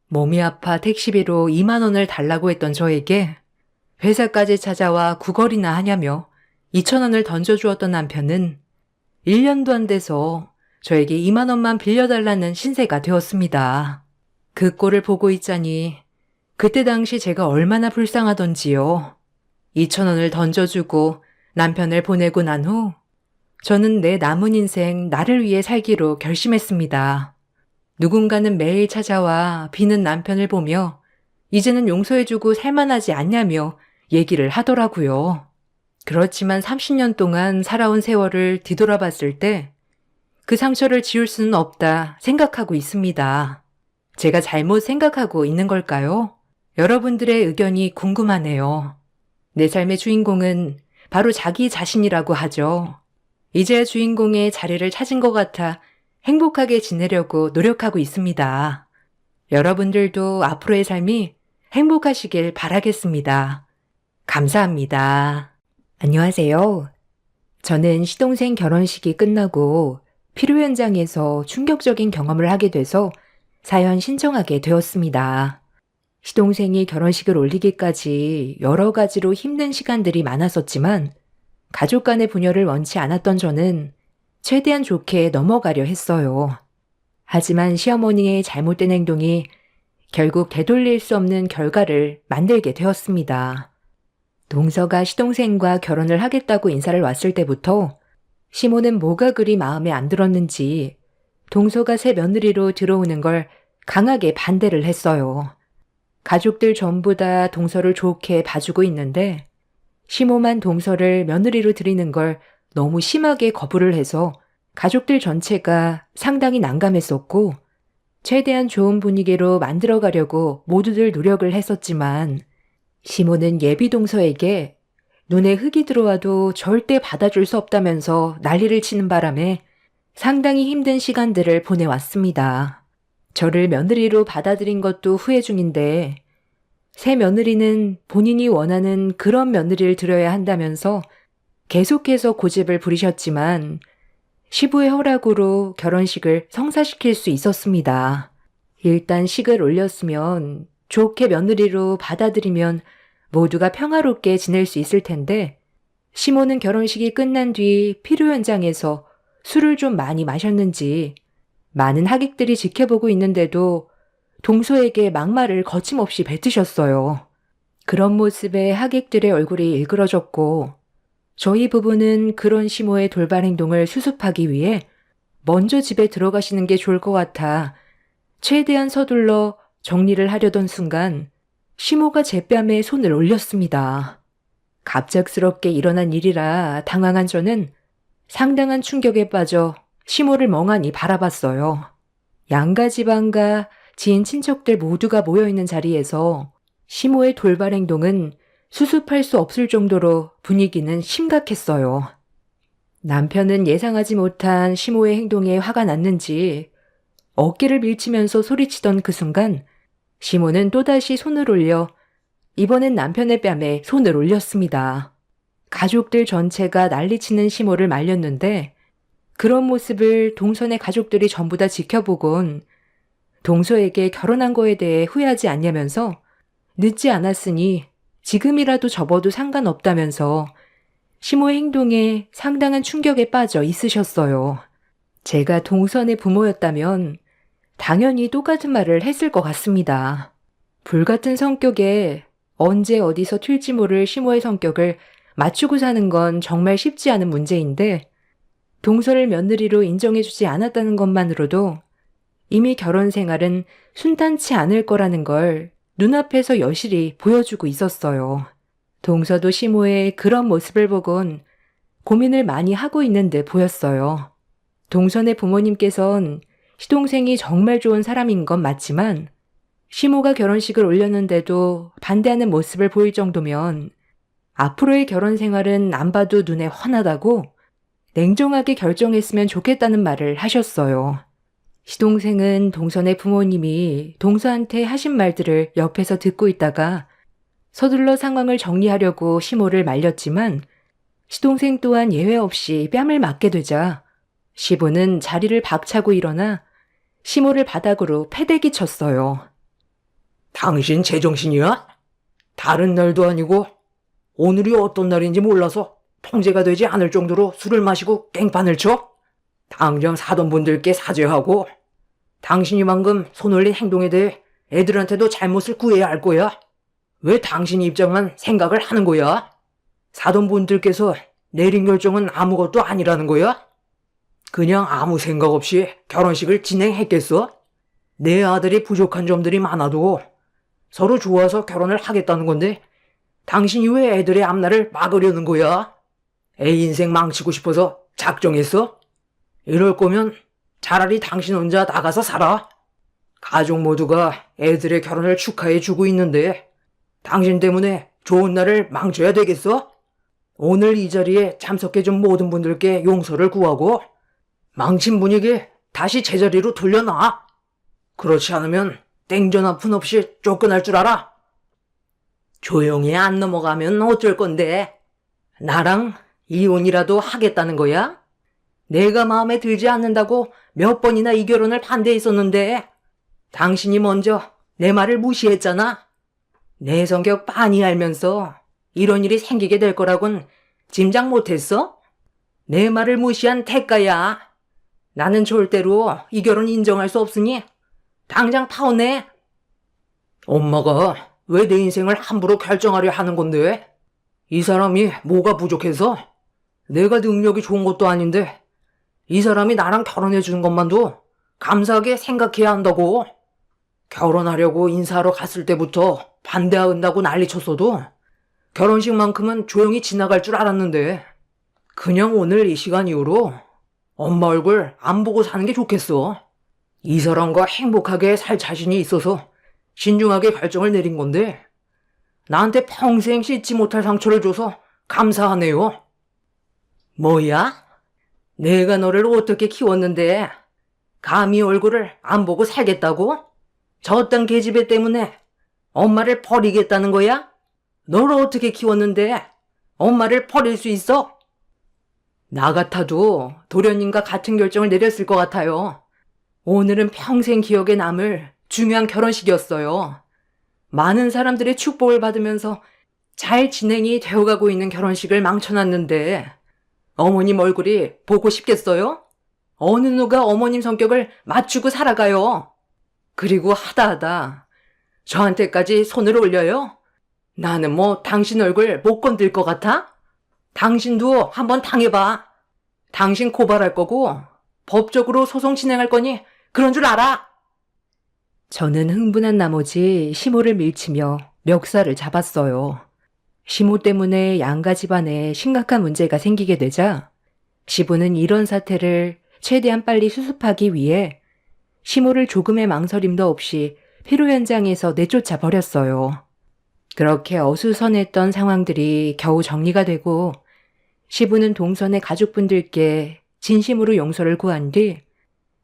몸이 아파 택시비로 2만 원을 달라고 했던 저에게 회사까지 찾아와 구걸이나 하냐며 2천 원을 던져주었던 남편은 1년도 안 돼서 저에게 2만 원만 빌려달라는 신세가 되었습니다. 그 꼴을 보고 있자니 그때 당시 제가 얼마나 불쌍하던지요. 2천 원을 던져주고 남편을 보내고 난 후 저는 내 남은 인생 나를 위해 살기로 결심했습니다. 누군가는 매일 찾아와 비는 남편을 보며 이제는 용서해주고 살만하지 않냐며 얘기를 하더라고요. 그렇지만 30년 동안 살아온 세월을 뒤돌아봤을 때 그 상처를 지울 수는 없다 생각하고 있습니다. 제가 잘못 생각하고 있는 걸까요? 여러분들의 의견이 궁금하네요. 내 삶의 주인공은 바로 자기 자신이라고 하죠. 이제야 주인공의 자리를 찾은 것 같아 행복하게 지내려고 노력하고 있습니다. 여러분들도 앞으로의 삶이 행복하시길 바라겠습니다. 감사합니다. 안녕하세요. 저는 시동생 결혼식이 끝나고 피로 현장에서 충격적인 경험을 하게 돼서 사연 신청하게 되었습니다. 시동생이 결혼식을 올리기까지 여러 가지로 힘든 시간들이 많았었지만 가족 간의 분열을 원치 않았던 저는 최대한 좋게 넘어가려 했어요. 하지만 시어머니의 잘못된 행동이 결국 되돌릴 수 없는 결과를 만들게 되었습니다. 동서가 시동생과 결혼을 하겠다고 인사를 왔을 때부터 시모는 뭐가 그리 마음에 안 들었는지 동서가 새 며느리로 들어오는 걸 강하게 반대를 했어요. 가족들 전부 다 동서를 좋게 봐주고 있는데 시모만 동서를 며느리로 들이는 걸 너무 심하게 거부를 해서 가족들 전체가 상당히 난감했었고 최대한 좋은 분위기로 만들어가려고 모두들 노력을 했었지만 시모는 예비 동서에게 눈에 흙이 들어와도 절대 받아줄 수 없다면서 난리를 치는 바람에 상당히 힘든 시간들을 보내왔습니다. 저를 며느리로 받아들인 것도 후회 중인데 새 며느리는 본인이 원하는 그런 며느리를 들여야 한다면서 계속해서 고집을 부리셨지만 시부의 허락으로 결혼식을 성사시킬 수 있었습니다. 일단 식을 올렸으면 좋게 며느리로 받아들이면 모두가 평화롭게 지낼 수 있을 텐데 시모는 결혼식이 끝난 뒤 피로 현장에서 술을 좀 많이 마셨는지 많은 하객들이 지켜보고 있는데도 동서에게 막말을 거침없이 뱉으셨어요. 그런 모습에 하객들의 얼굴이 일그러졌고 저희 부부는 그런 시모의 돌발 행동을 수습하기 위해 먼저 집에 들어가시는 게 좋을 것 같아 최대한 서둘러 정리를 하려던 순간 시모가 제 뺨에 손을 올렸습니다. 갑작스럽게 일어난 일이라 당황한 저는 상당한 충격에 빠져 시모를 멍하니 바라봤어요. 양가 집안과 지인 친척들 모두가 모여있는 자리에서 시모의 돌발 행동은 수습할 수 없을 정도로 분위기는 심각했어요. 남편은 예상하지 못한 시모의 행동에 화가 났는지 어깨를 밀치면서 소리치던 그 순간 시모는 또다시 손을 올려 이번엔 남편의 뺨에 손을 올렸습니다. 가족들 전체가 난리치는 시모를 말렸는데 그런 모습을 동서의 가족들이 전부 다 지켜보곤 동서에게 결혼한 거에 대해 후회하지 않냐면서 늦지 않았으니 지금이라도 접어도 상관없다면서 시모의 행동에 상당한 충격에 빠져 있으셨어요. 제가 동선의 부모였다면 당연히 똑같은 말을 했을 것 같습니다. 불같은 성격에 언제 어디서 튈지 모를 시모의 성격을 맞추고 사는 건 정말 쉽지 않은 문제인데 동서를 며느리로 인정해주지 않았다는 것만으로도 이미 결혼 생활은 순탄치 않을 거라는 걸 눈앞에서 여실히 보여주고 있었어요. 동서도 시모의 그런 모습을 보곤 고민을 많이 하고 있는 듯 보였어요. 동선의 부모님께선 시동생이 정말 좋은 사람인 건 맞지만 시모가 결혼식을 올렸는데도 반대하는 모습을 보일 정도면 앞으로의 결혼 생활은 안 봐도 눈에 훤하다고 냉정하게 결정했으면 좋겠다는 말을 하셨어요. 시동생은 동선의 부모님이 동서한테 하신 말들을 옆에서 듣고 있다가 서둘러 상황을 정리하려고 시모를 말렸지만 시동생 또한 예외 없이 뺨을 맞게 되자 시부는 자리를 박차고 일어나 시모를 바닥으로 패대기 쳤어요. 당신 제정신이야? 다른 날도 아니고 오늘이 어떤 날인지 몰라서 통제가 되지 않을 정도로 술을 마시고 깽판을 쳐? 당장 사돈 분들께 사죄하고 당신이 방금 손 올린 행동에 대해 애들한테도 잘못을 구해야 할 거야. 왜 당신 입장만 생각을 하는 거야? 사돈 분들께서 내린 결정은 아무것도 아니라는 거야? 그냥 아무 생각 없이 결혼식을 진행했겠어? 내 아들이 부족한 점들이 많아도 서로 좋아서 결혼을 하겠다는 건데 당신이 왜 애들의 앞날을 막으려는 거야? 애 인생 망치고 싶어서 작정했어? 이럴 거면 차라리 당신 혼자 나가서 살아. 가족 모두가 애들의 결혼을 축하해주고 있는데 당신 때문에 좋은 날을 망쳐야 되겠어? 오늘 이 자리에 참석해준 모든 분들께 용서를 구하고 망친 분위기 다시 제자리로 돌려놔. 그렇지 않으면 땡전 한 푼 없이 쫓겨날 줄 알아. 조용히 안 넘어가면 어쩔 건데 나랑 이혼이라도 하겠다는 거야? 내가 마음에 들지 않는다고 몇 번이나 이 결혼을 반대했었는데 당신이 먼저 내 말을 무시했잖아. 내 성격 빤히 알면서 이런 일이 생기게 될 거라곤 짐작 못했어? 내 말을 무시한 대가야. 나는 절대로 이 결혼 인정할 수 없으니 당장 파혼해. 엄마가 왜 내 인생을 함부로 결정하려 하는 건데? 이 사람이 뭐가 부족해서? 내가 능력이 좋은 것도 아닌데 이 사람이 나랑 결혼해 주는 것만도 감사하게 생각해야 한다고. 결혼하려고 인사하러 갔을 때부터 반대한다고 난리쳤어도 결혼식만큼은 조용히 지나갈 줄 알았는데 그냥 오늘 이 시간 이후로 엄마 얼굴 안 보고 사는 게 좋겠어. 이 사람과 행복하게 살 자신이 있어서 신중하게 결정을 내린 건데 나한테 평생 씻지 못할 상처를 줘서 감사하네요. 뭐야? 내가 너를 어떻게 키웠는데 감히 얼굴을 안 보고 살겠다고? 저딴 계집애 때문에 엄마를 버리겠다는 거야? 너를 어떻게 키웠는데 엄마를 버릴 수 있어? 나 같아도 도련님과 같은 결정을 내렸을 것 같아요. 오늘은 평생 기억에 남을 중요한 결혼식이었어요. 많은 사람들의 축복을 받으면서 잘 진행이 되어가고 있는 결혼식을 망쳐놨는데 어머님 얼굴이 보고 싶겠어요? 어느 누가 어머님 성격을 맞추고 살아가요? 그리고 하다 저한테까지 손을 올려요? 나는 뭐 당신 얼굴 못 건들 것 같아? 당신도 한번 당해봐. 당신 고발할 거고 법적으로 소송 진행할 거니 그런 줄 알아? 저는 흥분한 나머지 시모를 밀치며 멱살을 잡았어요. 시모 때문에 양가 집안에 심각한 문제가 생기게 되자 시부는 이런 사태를 최대한 빨리 수습하기 위해 시모를 조금의 망설임도 없이 피로 현장에서 내쫓아 버렸어요. 그렇게 어수선했던 상황들이 겨우 정리가 되고 시부는 동선의 가족분들께 진심으로 용서를 구한 뒤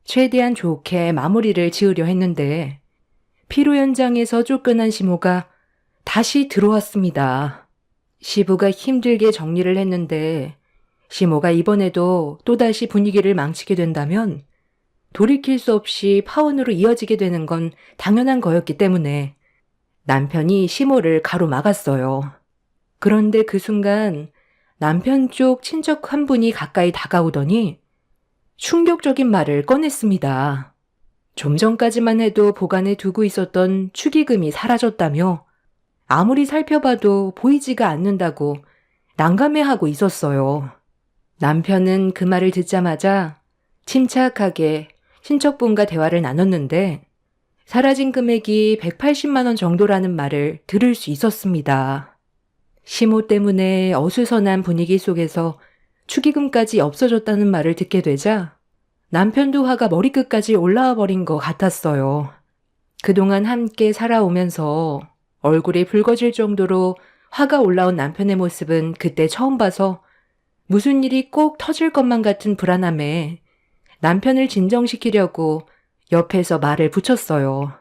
최대한 좋게 마무리를 지으려 했는데 피로 현장에서 쫓겨난 시모가 다시 들어왔습니다. 시부가 힘들게 정리를 했는데 시모가 이번에도 또다시 분위기를 망치게 된다면 돌이킬 수 없이 파혼으로 이어지게 되는 건 당연한 거였기 때문에 남편이 시모를 가로막았어요. 그런데 그 순간 남편 쪽 친척 한 분이 가까이 다가오더니 충격적인 말을 꺼냈습니다. 좀 전까지만 해도 보관해 두고 있었던 축의금이 사라졌다며 아무리 살펴봐도 보이지가 않는다고 난감해하고 있었어요. 남편은 그 말을 듣자마자 침착하게 친척분과 대화를 나눴는데 사라진 금액이 180만 원 정도라는 말을 들을 수 있었습니다. 시모 때문에 어수선한 분위기 속에서 축의금까지 없어졌다는 말을 듣게 되자 남편도 화가 머리끝까지 올라와 버린 것 같았어요. 그동안 함께 살아오면서 얼굴이 붉어질 정도로 화가 올라온 남편의 모습은 그때 처음 봐서 무슨 일이 꼭 터질 것만 같은 불안함에 남편을 진정시키려고 옆에서 말을 붙였어요.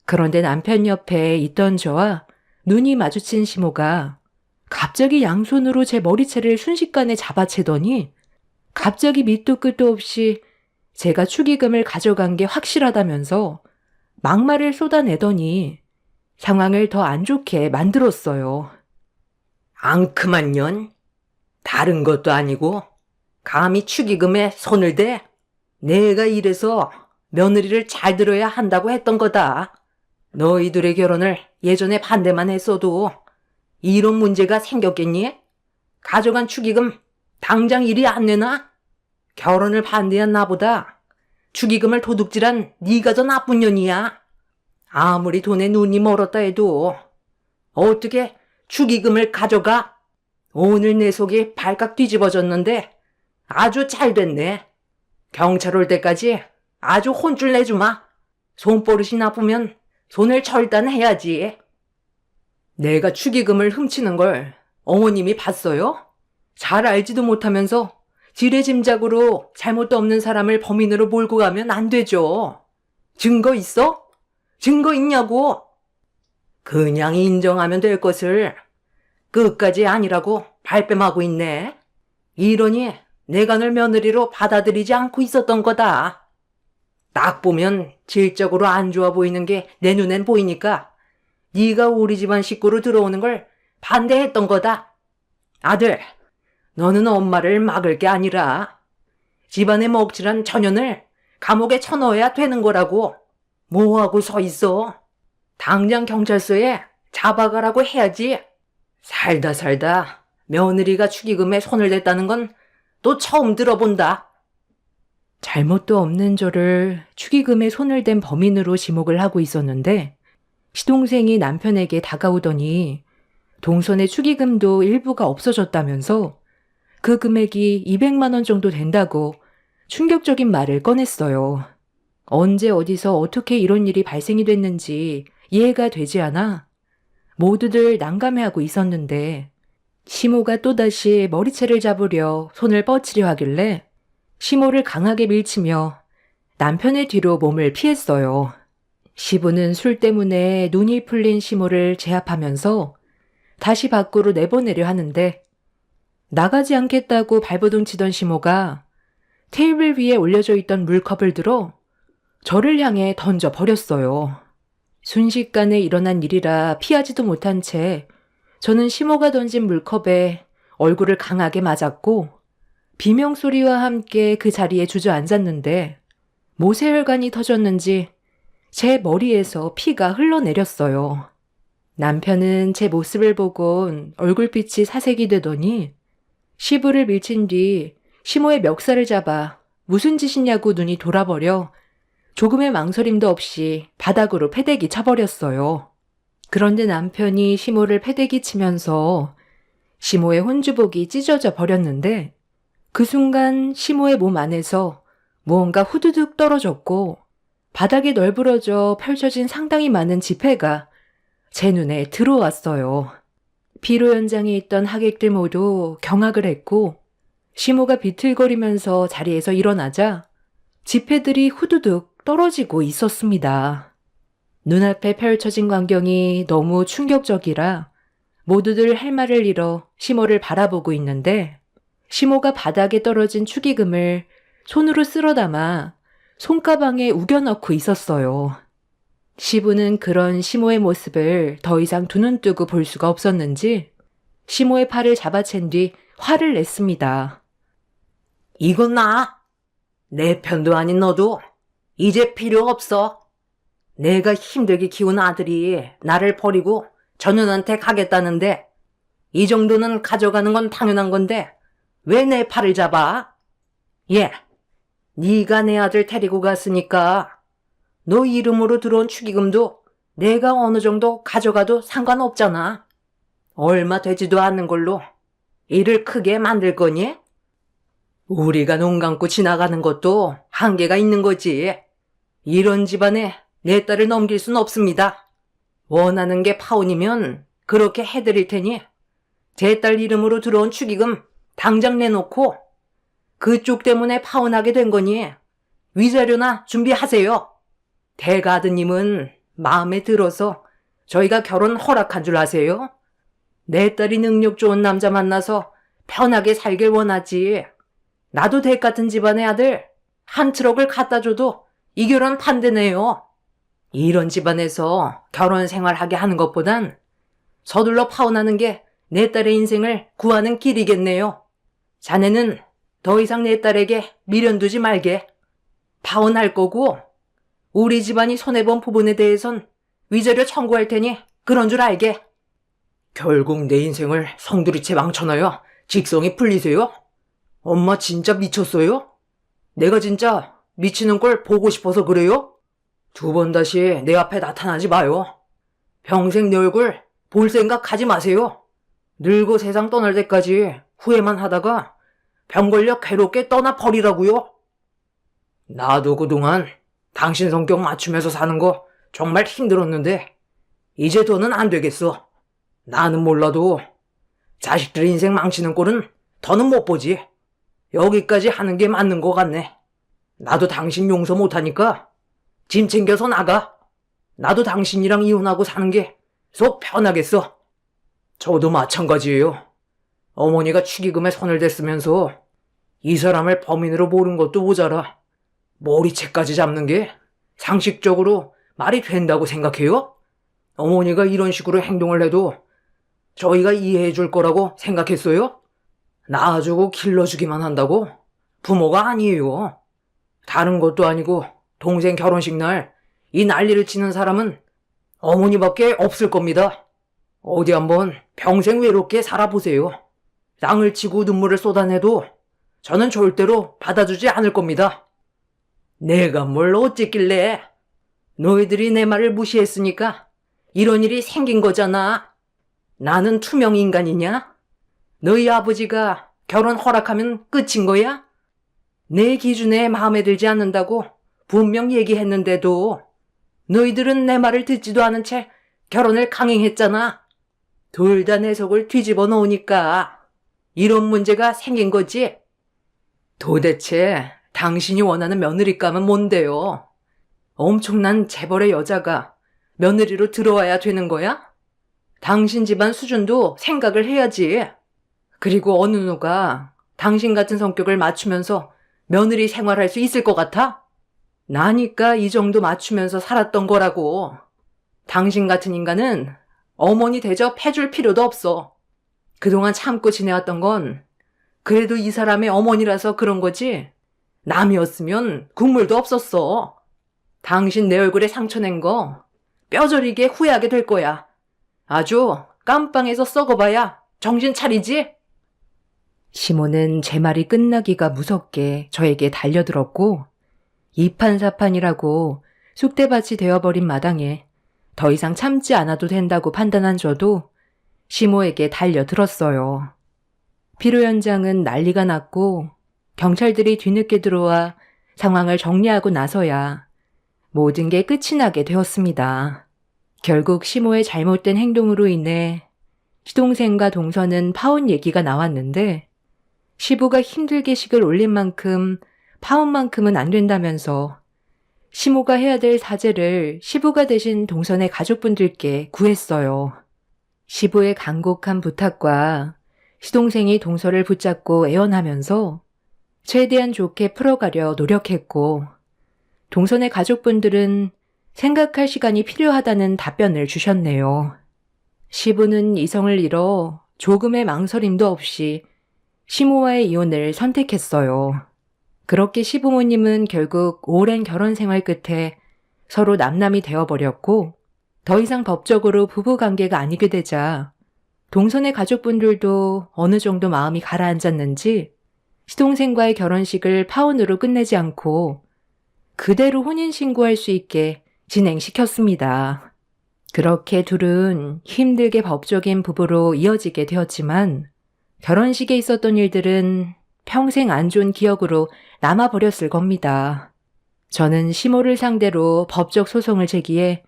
그런데 남편 옆에 있던 저와 눈이 마주친 시모가 갑자기 양손으로 제 머리채를 순식간에 잡아채더니 갑자기 밑도 끝도 없이 제가 축의금을 가져간 게 확실하다면서 막말을 쏟아내더니 상황을 더 안 좋게 만들었어요. 앙큼한 년? 다른 것도 아니고 감히 축의금에 손을 대? 내가 이래서 며느리를 잘 들어야 한다고 했던 거다. 너희들의 결혼을 예전에 반대만 했어도 이런 문제가 생겼겠니? 가져간 축의금 당장 이리 안 내놔? 결혼을 반대한 나보다 축의금을 도둑질한 네가 더 나쁜 년이야. 아무리 돈에 눈이 멀었다 해도 어떻게 축의금을 가져가? 오늘 내 속이 발칵 뒤집어졌는데 아주 잘 됐네. 경찰 올 때까지 아주 혼쭐 내주마. 손버릇이 나쁘면 손을 절단해야지. 내가 축의금을 훔치는 걸 어머님이 봤어요? 잘 알지도 못하면서 지레짐작으로 잘못도 없는 사람을 범인으로 몰고 가면 안 되죠. 증거 있어? 증거 있냐고? 그냥 인정하면 될 것을 끝까지 아니라고 발뺌하고 있네. 이러니 내가 널 며느리로 받아들이지 않고 있었던 거다. 딱 보면 질적으로 안 좋아 보이는 게 내 눈엔 보이니까 네가 우리 집안 식구로 들어오는 걸 반대했던 거다. 아들, 너는 엄마를 막을 게 아니라 집안에 먹칠한 처년을 감옥에 쳐넣어야 되는 거라고. 뭐하고 서 있어? 당장 경찰서에 잡아가라고 해야지. 살다 며느리가 축의금에 손을 댔다는 건 또 처음 들어본다. 잘못도 없는 저를 축의금에 손을 댄 범인으로 지목을 하고 있었는데 시동생이 남편에게 다가오더니 동선의 축의금도 일부가 없어졌다면서 그 금액이 200만 원 정도 된다고 충격적인 말을 꺼냈어요. 언제 어디서 어떻게 이런 일이 발생이 됐는지 이해가 되지 않아 모두들 난감해하고 있었는데 시모가 또다시 머리채를 잡으려 손을 뻗치려 하길래 시모를 강하게 밀치며 남편의 뒤로 몸을 피했어요. 시부는 술 때문에 눈이 풀린 시모를 제압하면서 다시 밖으로 내보내려 하는데 나가지 않겠다고 발버둥 치던 시모가 테이블 위에 올려져 있던 물컵을 들어 저를 향해 던져버렸어요. 순식간에 일어난 일이라 피하지도 못한 채 저는 시모가 던진 물컵에 얼굴을 강하게 맞았고 비명소리와 함께 그 자리에 주저앉았는데 모세혈관이 터졌는지 제 머리에서 피가 흘러내렸어요. 남편은 제 모습을 보곤 얼굴빛이 사색이 되더니 시부를 밀친 뒤 시모의 멱살을 잡아 무슨 짓이냐고 눈이 돌아버려 조금의 망설임도 없이 바닥으로 패대기 쳐버렸어요. 그런데 남편이 시모를 패대기 치면서 시모의 혼주복이 찢어져 버렸는데 그 순간 시모의 몸 안에서 무언가 후두둑 떨어졌고 바닥에 널브러져 펼쳐진 상당히 많은 지폐가 제 눈에 들어왔어요. 피로 현장에 있던 하객들 모두 경악을 했고 시모가 비틀거리면서 자리에서 일어나자 지폐들이 후두둑 떨어지고 있었습니다. 눈앞에 펼쳐진 광경이 너무 충격적이라 모두들 할 말을 잃어 시모를 바라보고 있는데 시모가 바닥에 떨어진 축의금을 손으로 쓸어 담아 손가방에 우겨 넣고 있었어요. 시부는 그런 시모의 모습을 더 이상 두 눈 뜨고 볼 수가 없었는지 시모의 팔을 잡아챈 뒤 화를 냈습니다. 이건 내 편도 아닌 너도 이제 필요 없어. 내가 힘들게 키운 아들이 나를 버리고 전현한테 가겠다는데 이 정도는 가져가는 건 당연한 건데 왜 내 팔을 잡아? 네가 내 아들 데리고 갔으니까 너 이름으로 들어온 축의금도 내가 어느 정도 가져가도 상관없잖아. 얼마 되지도 않는 걸로 일을 크게 만들 거니? 우리가 눈 감고 지나가는 것도 한계가 있는 거지. 이런 집안에 내 딸을 넘길 순 없습니다. 원하는 게 파혼이면 그렇게 해드릴 테니 제 딸 이름으로 들어온 축의금 당장 내놓고 그쪽 때문에 파혼하게 된 거니 위자료나 준비하세요. 대가 아드님은 마음에 들어서 저희가 결혼 허락한 줄 아세요? 내 딸이 능력 좋은 남자 만나서 편하게 살길 원하지. 나도 댁 같은 집안의 아들 한 트럭을 갖다 줘도 이 결혼 반대네요. 이런 집안에서 결혼 생활하게 하는 것보단 서둘러 파혼하는 게 내 딸의 인생을 구하는 길이겠네요. 자네는 더 이상 내 딸에게 미련 두지 말게. 파혼할 거고 우리 집안이 손해본 부분에 대해선 위자료 청구할 테니 그런 줄 알게. 결국 내 인생을 성두리째 망쳐놔야 직성이 풀리세요? 엄마 진짜 미쳤어요? 내가 진짜 미치는 걸 보고 싶어서 그래요? 두 번 다시 내 앞에 나타나지 마요. 평생 내 얼굴 볼 생각 하지 마세요. 늙고 세상 떠날 때까지 후회만 하다가 병 걸려 괴롭게 떠나버리라고요. 나도 그동안 당신 성격 맞추면서 사는 거 정말 힘들었는데 이제 더는 안 되겠어. 나는 몰라도 자식들 인생 망치는 꼴은 더는 못 보지. 여기까지 하는 게 맞는 것 같네. 나도 당신 용서 못하니까 짐 챙겨서 나가. 나도 당신이랑 이혼하고 사는 게 속 편하겠어. 저도 마찬가지예요. 어머니가 축의금에 손을 댔으면서 이 사람을 범인으로 모른 것도 모자라 머리채까지 잡는 게 상식적으로 말이 된다고 생각해요? 어머니가 이런 식으로 행동을 해도 저희가 이해해 줄 거라고 생각했어요? 낳아주고 길러주기만 한다고? 부모가 아니에요. 다른 것도 아니고 동생 결혼식 날 이 난리를 치는 사람은 어머니밖에 없을 겁니다. 어디 한번 평생 외롭게 살아보세요. 땅을 치고 눈물을 쏟아내도 저는 절대로 받아주지 않을 겁니다. 내가 뭘 어쨌길래? 너희들이 내 말을 무시했으니까 이런 일이 생긴 거잖아. 나는 투명 인간이냐? 너희 아버지가 결혼 허락하면 끝인 거야? 내 기준에 마음에 들지 않는다고 분명 얘기했는데도 너희들은 내 말을 듣지도 않은 채 결혼을 강행했잖아. 둘 다 내 속을 뒤집어 놓으니까 이런 문제가 생긴 거지. 도대체 당신이 원하는 며느리감은 뭔데요? 엄청난 재벌의 여자가 며느리로 들어와야 되는 거야? 당신 집안 수준도 생각을 해야지. 그리고 어느 누가 당신 같은 성격을 맞추면서 며느리 생활할 수 있을 것 같아? 나니까 이 정도 맞추면서 살았던 거라고. 당신 같은 인간은 어머니 대접해줄 필요도 없어. 그동안 참고 지내왔던 건 그래도 이 사람의 어머니라서 그런 거지. 남이었으면 국물도 없었어. 당신 내 얼굴에 상처 낸 거 뼈저리게 후회하게 될 거야. 아주 깜빵에서 썩어봐야 정신 차리지? 시모는 제 말이 끝나기가 무섭게 저에게 달려들었고 이판사판이라고 쑥대밭이 되어버린 마당에 더 이상 참지 않아도 된다고 판단한 저도 시모에게 달려들었어요. 피로 현장은 난리가 났고 경찰들이 뒤늦게 들어와 상황을 정리하고 나서야 모든 게 끝이 나게 되었습니다. 결국 시모의 잘못된 행동으로 인해 시동생과 동서는 파혼 얘기가 나왔는데 시부가 힘들게 식을 올린 만큼 파혼만큼은 안 된다면서 시모가 해야 될 사죄를 시부가 대신 동선의 가족분들께 구했어요. 시부의 간곡한 부탁과 시동생이 동서를 붙잡고 애원하면서 최대한 좋게 풀어가려 노력했고 동선의 가족분들은 생각할 시간이 필요하다는 답변을 주셨네요. 시부는 이성을 잃어 조금의 망설임도 없이 시모와의 이혼을 선택했어요. 그렇게 시부모님은 결국 오랜 결혼 생활 끝에 서로 남남이 되어버렸고 더 이상 법적으로 부부관계가 아니게 되자 동선의 가족분들도 어느 정도 마음이 가라앉았는지 시동생과의 결혼식을 파혼으로 끝내지 않고 그대로 혼인신고할 수 있게 진행시켰습니다. 그렇게 둘은 힘들게 법적인 부부로 이어지게 되었지만 결혼식에 있었던 일들은 평생 안 좋은 기억으로 남아버렸을 겁니다. 저는 시모를 상대로 법적 소송을 제기해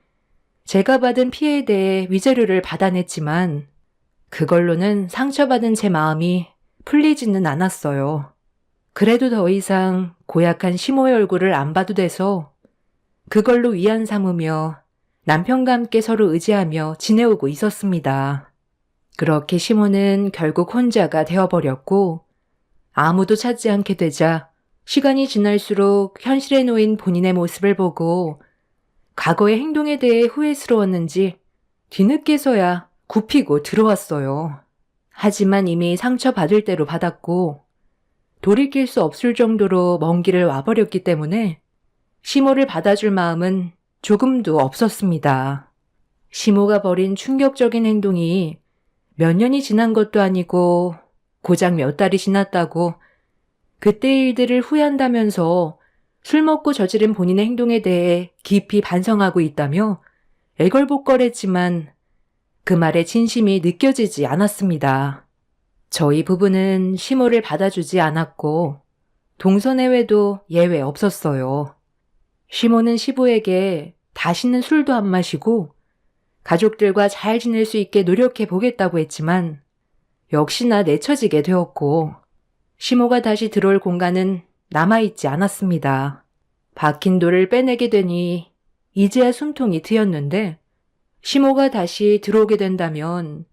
제가 받은 피해에 대해 위자료를 받아냈지만 그걸로는 상처받은 제 마음이 풀리지는 않았어요. 그래도 더 이상 고약한 시모의 얼굴을 안 봐도 돼서 그걸로 위안 삼으며 남편과 함께 서로 의지하며 지내오고 있었습니다. 그렇게 시모는 결국 혼자가 되어버렸고 아무도 찾지 않게 되자 시간이 지날수록 현실에 놓인 본인의 모습을 보고 과거의 행동에 대해 후회스러웠는지 뒤늦게서야 굽히고 들어왔어요. 하지만 이미 상처받을 대로 받았고 돌이킬 수 없을 정도로 먼 길을 와버렸기 때문에 시모를 받아줄 마음은 조금도 없었습니다. 시모가 벌인 충격적인 행동이 몇 년이 지난 것도 아니고 고작 몇 달이 지났다고 그때의 일들을 후회한다면서 술 먹고 저지른 본인의 행동에 대해 깊이 반성하고 있다며 애걸복걸했지만 그 말에 진심이 느껴지지 않았습니다. 저희 부부는 시모를 받아주지 않았고 동서내외도 예외 없었어요. 시모는 시부에게 다시는 술도 안 마시고 가족들과 잘 지낼 수 있게 노력해 보겠다고 했지만 역시나 내쳐지게 되었고 시모가 다시 들어올 공간은 남아있지 않았습니다. 박힌 돌을 빼내게 되니 이제야 숨통이 트였는데 시모가 다시 들어오게 된다면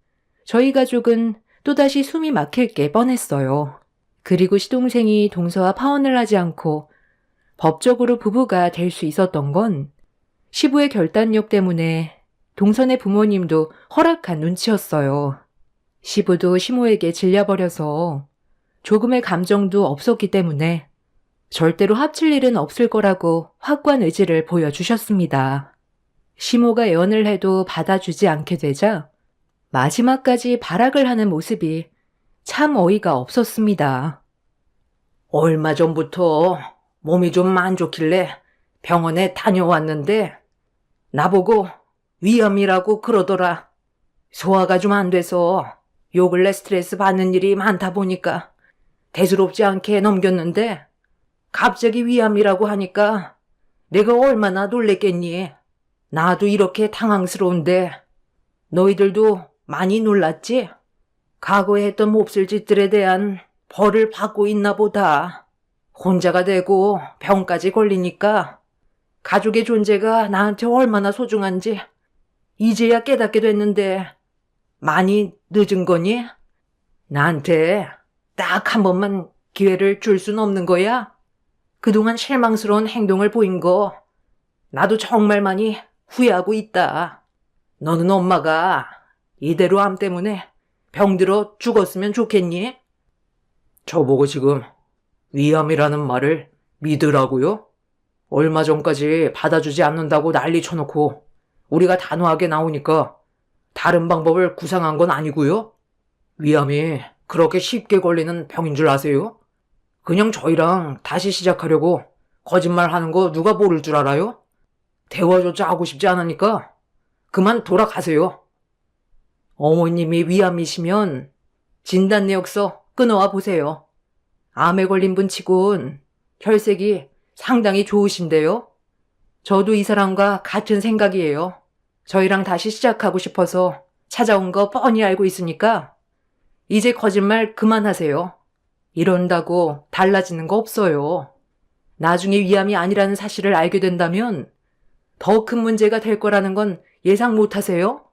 저희 가족은 또다시 숨이 막힐 게 뻔했어요. 그리고 시동생이 동서와 파혼을 하지 않고 법적으로 부부가 될 수 있었던 건 시부의 결단력 때문에 동선의 부모님도 허락한 눈치였어요. 시부도 시모에게 질려버려서 조금의 감정도 없었기 때문에 절대로 합칠 일은 없을 거라고 확고한 의지를 보여주셨습니다. 시모가 애원을 해도 받아주지 않게 되자 마지막까지 발악을 하는 모습이 참 어이가 없었습니다. 얼마 전부터 몸이 좀 안 좋길래 병원에 다녀왔는데 나보고 위암이라고 그러더라. 소화가 좀 안 돼서 요 근래 스트레스 받는 일이 많다 보니까 대수롭지 않게 넘겼는데 갑자기 위암이라고 하니까 내가 얼마나 놀랬겠니? 나도 이렇게 당황스러운데 너희들도 많이 놀랐지? 과거에 했던 몹쓸 짓들에 대한 벌을 받고 있나 보다. 혼자가 되고 병까지 걸리니까 가족의 존재가 나한테 얼마나 소중한지 이제야 깨닫게 됐는데 많이 늦은 거니? 나한테 딱 한 번만 기회를 줄 순 없는 거야? 그동안 실망스러운 행동을 보인 거 나도 정말 많이 후회하고 있다. 너는 엄마가 이대로 암 때문에 병들어 죽었으면 좋겠니? 저보고 지금 위암이라는 말을 믿으라고요? 얼마 전까지 받아주지 않는다고 난리 쳐놓고 우리가 단호하게 나오니까 다른 방법을 구상한 건 아니고요? 위암이 그렇게 쉽게 걸리는 병인 줄 아세요? 그냥 저희랑 다시 시작하려고 거짓말하는 거 누가 모를 줄 알아요? 대화조차 하고 싶지 않으니까 그만 돌아가세요. 어머님이 위암이시면 진단 내역서 끊어와 보세요. 암에 걸린 분 치곤 혈색이 상당히 좋으신데요. 저도 이 사람과 같은 생각이에요. 저희랑 다시 시작하고 싶어서 찾아온 거 뻔히 알고 있으니까 이제 거짓말 그만하세요. 이런다고 달라지는 거 없어요. 나중에 위암이 아니라는 사실을 알게 된다면 더 큰 문제가 될 거라는 건 예상 못 하세요?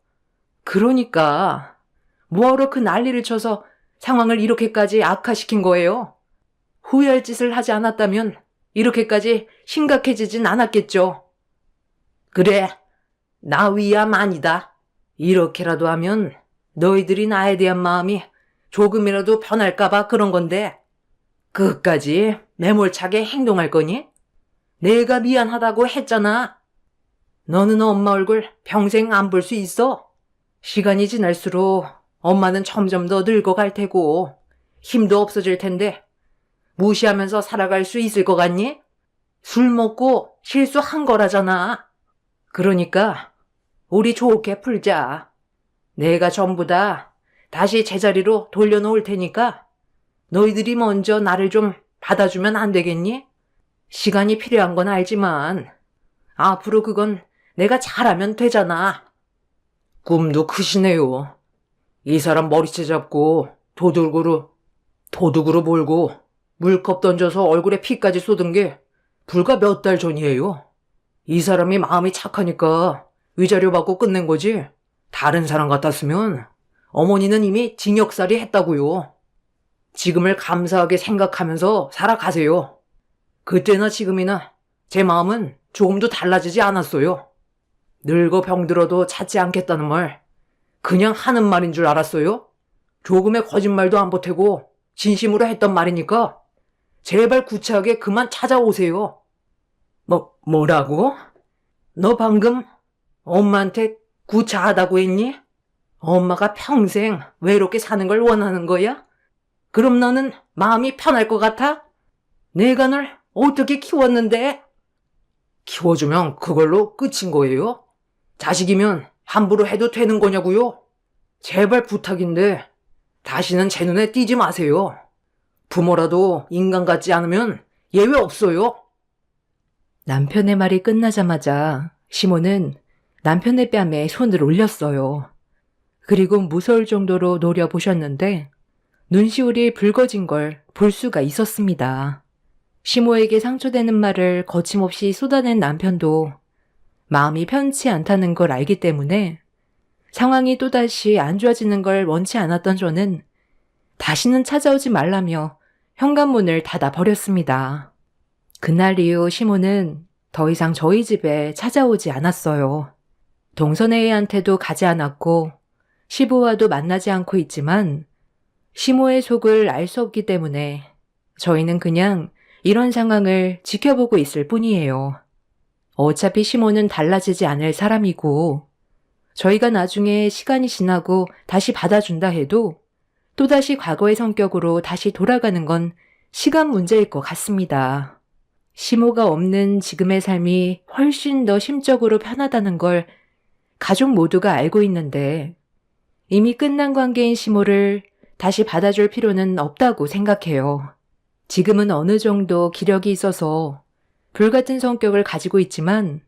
그러니까 뭐하러 그 난리를 쳐서 상황을 이렇게까지 악화시킨 거예요? 후회할 짓을 하지 않았다면 이렇게까지 심각해지진 않았겠죠. 그래, 나 위암 아니다. 이렇게라도 하면 너희들이 나에 대한 마음이 조금이라도 변할까봐 그런 건데 끝까지 매몰차게 행동할 거니? 내가 미안하다고 했잖아. 너는 엄마 얼굴 평생 안 볼 수 있어? 시간이 지날수록 엄마는 점점 더 늙어갈 테고 힘도 없어질 텐데 무시하면서 살아갈 수 있을 것 같니? 술 먹고 실수한 거라잖아. 그러니까 우리 좋게 풀자. 내가 전부 다 다시 제자리로 돌려놓을 테니까 너희들이 먼저 나를 좀 받아주면 안 되겠니? 시간이 필요한 건 알지만 앞으로 그건 내가 잘하면 되잖아. 꿈도 크시네요. 이 사람 머리채 잡고 도둑으로 몰고 물컵 던져서 얼굴에 피까지 쏟은 게 불과 몇 달 전이에요. 이 사람이 마음이 착하니까 위자료 받고 끝낸 거지. 다른 사람 같았으면 어머니는 이미 징역살이 했다고요. 지금을 감사하게 생각하면서 살아가세요. 그때나 지금이나 제 마음은 조금도 달라지지 않았어요. 늙어 병들어도 찾지 않겠다는 말, 그냥 하는 말인 줄 알았어요? 조금의 거짓말도 안 보태고 진심으로 했던 말이니까 제발 구차하게 그만 찾아오세요. 뭐라고? 너 방금 엄마한테 구차하다고 했니? 엄마가 평생 외롭게 사는 걸 원하는 거야? 그럼 너는 마음이 편할 것 같아? 내가 널 어떻게 키웠는데? 키워주면 그걸로 끝인 거예요? 자식이면 함부로 해도 되는 거냐고요? 제발 부탁인데 다시는 제 눈에 띄지 마세요. 부모라도 인간 같지 않으면 예외 없어요. 남편의 말이 끝나자마자 시몬은 남편의 뺨에 손을 올렸어요. 그리고 무서울 정도로 노려보셨는데 눈시울이 붉어진 걸 볼 수가 있었습니다. 시모에게 상처되는 말을 거침없이 쏟아낸 남편도 마음이 편치 않다는 걸 알기 때문에 상황이 또다시 안 좋아지는 걸 원치 않았던 저는 다시는 찾아오지 말라며 현관문을 닫아버렸습니다. 그날 이후 시모는 더 이상 저희 집에 찾아오지 않았어요. 동선회의한테도 가지 않았고 시부와도 만나지 않고 있지만 시모의 속을 알 수 없기 때문에 저희는 그냥 이런 상황을 지켜보고 있을 뿐이에요. 어차피 시모는 달라지지 않을 사람이고 저희가 나중에 시간이 지나고 다시 받아준다 해도 또다시 과거의 성격으로 다시 돌아가는 건 시간 문제일 것 같습니다. 시모가 없는 지금의 삶이 훨씬 더 심적으로 편하다는 걸 가족 모두가 알고 있는데 이미 끝난 관계인 시모를 다시 받아줄 필요는 없다고 생각해요. 지금은 어느 정도 기력이 있어서 불같은 성격을 가지고 있지만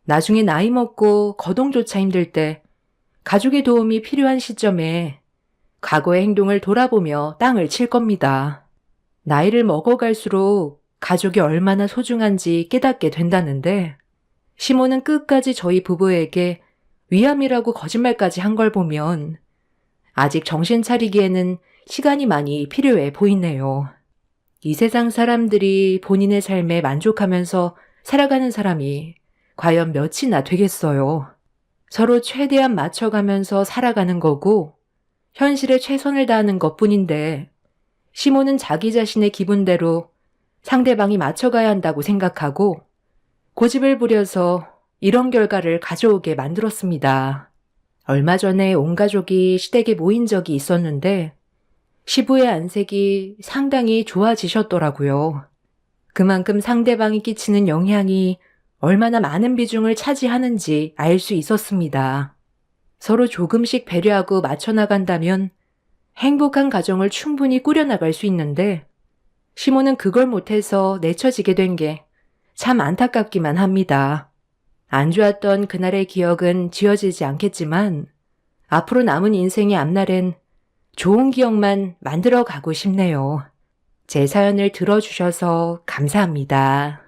나중에 나이 먹고 거동조차 힘들 때 가족의 도움이 필요한 시점에 과거의 행동을 돌아보며 땅을 칠 겁니다. 나이를 먹어갈수록 가족이 얼마나 소중한지 깨닫게 된다는데 시모는 끝까지 저희 부부에게 위암이라고 거짓말까지 한 걸 보면 아직 정신 차리기에는 시간이 많이 필요해 보이네요. 이 세상 사람들이 본인의 삶에 만족하면서 살아가는 사람이 과연 몇이나 되겠어요. 서로 최대한 맞춰가면서 살아가는 거고 현실에 최선을 다하는 것뿐인데 시모는 자기 자신의 기분대로 상대방이 맞춰가야 한다고 생각하고 고집을 부려서 이런 결과를 가져오게 만들었습니다. 얼마 전에 온 가족이 시댁에 모인 적이 있었는데 시부의 안색이 상당히 좋아지셨더라고요. 그만큼 상대방이 끼치는 영향이 얼마나 많은 비중을 차지하는지 알 수 있었습니다. 서로 조금씩 배려하고 맞춰나간다면 행복한 가정을 충분히 꾸려나갈 수 있는데 시모는 그걸 못해서 내쳐지게 된 게 참 안타깝기만 합니다. 안 좋았던 그날의 기억은 지워지지 않겠지만 앞으로 남은 인생의 앞날엔 좋은 기억만 만들어 가고 싶네요. 제 사연을 들어주셔서 감사합니다.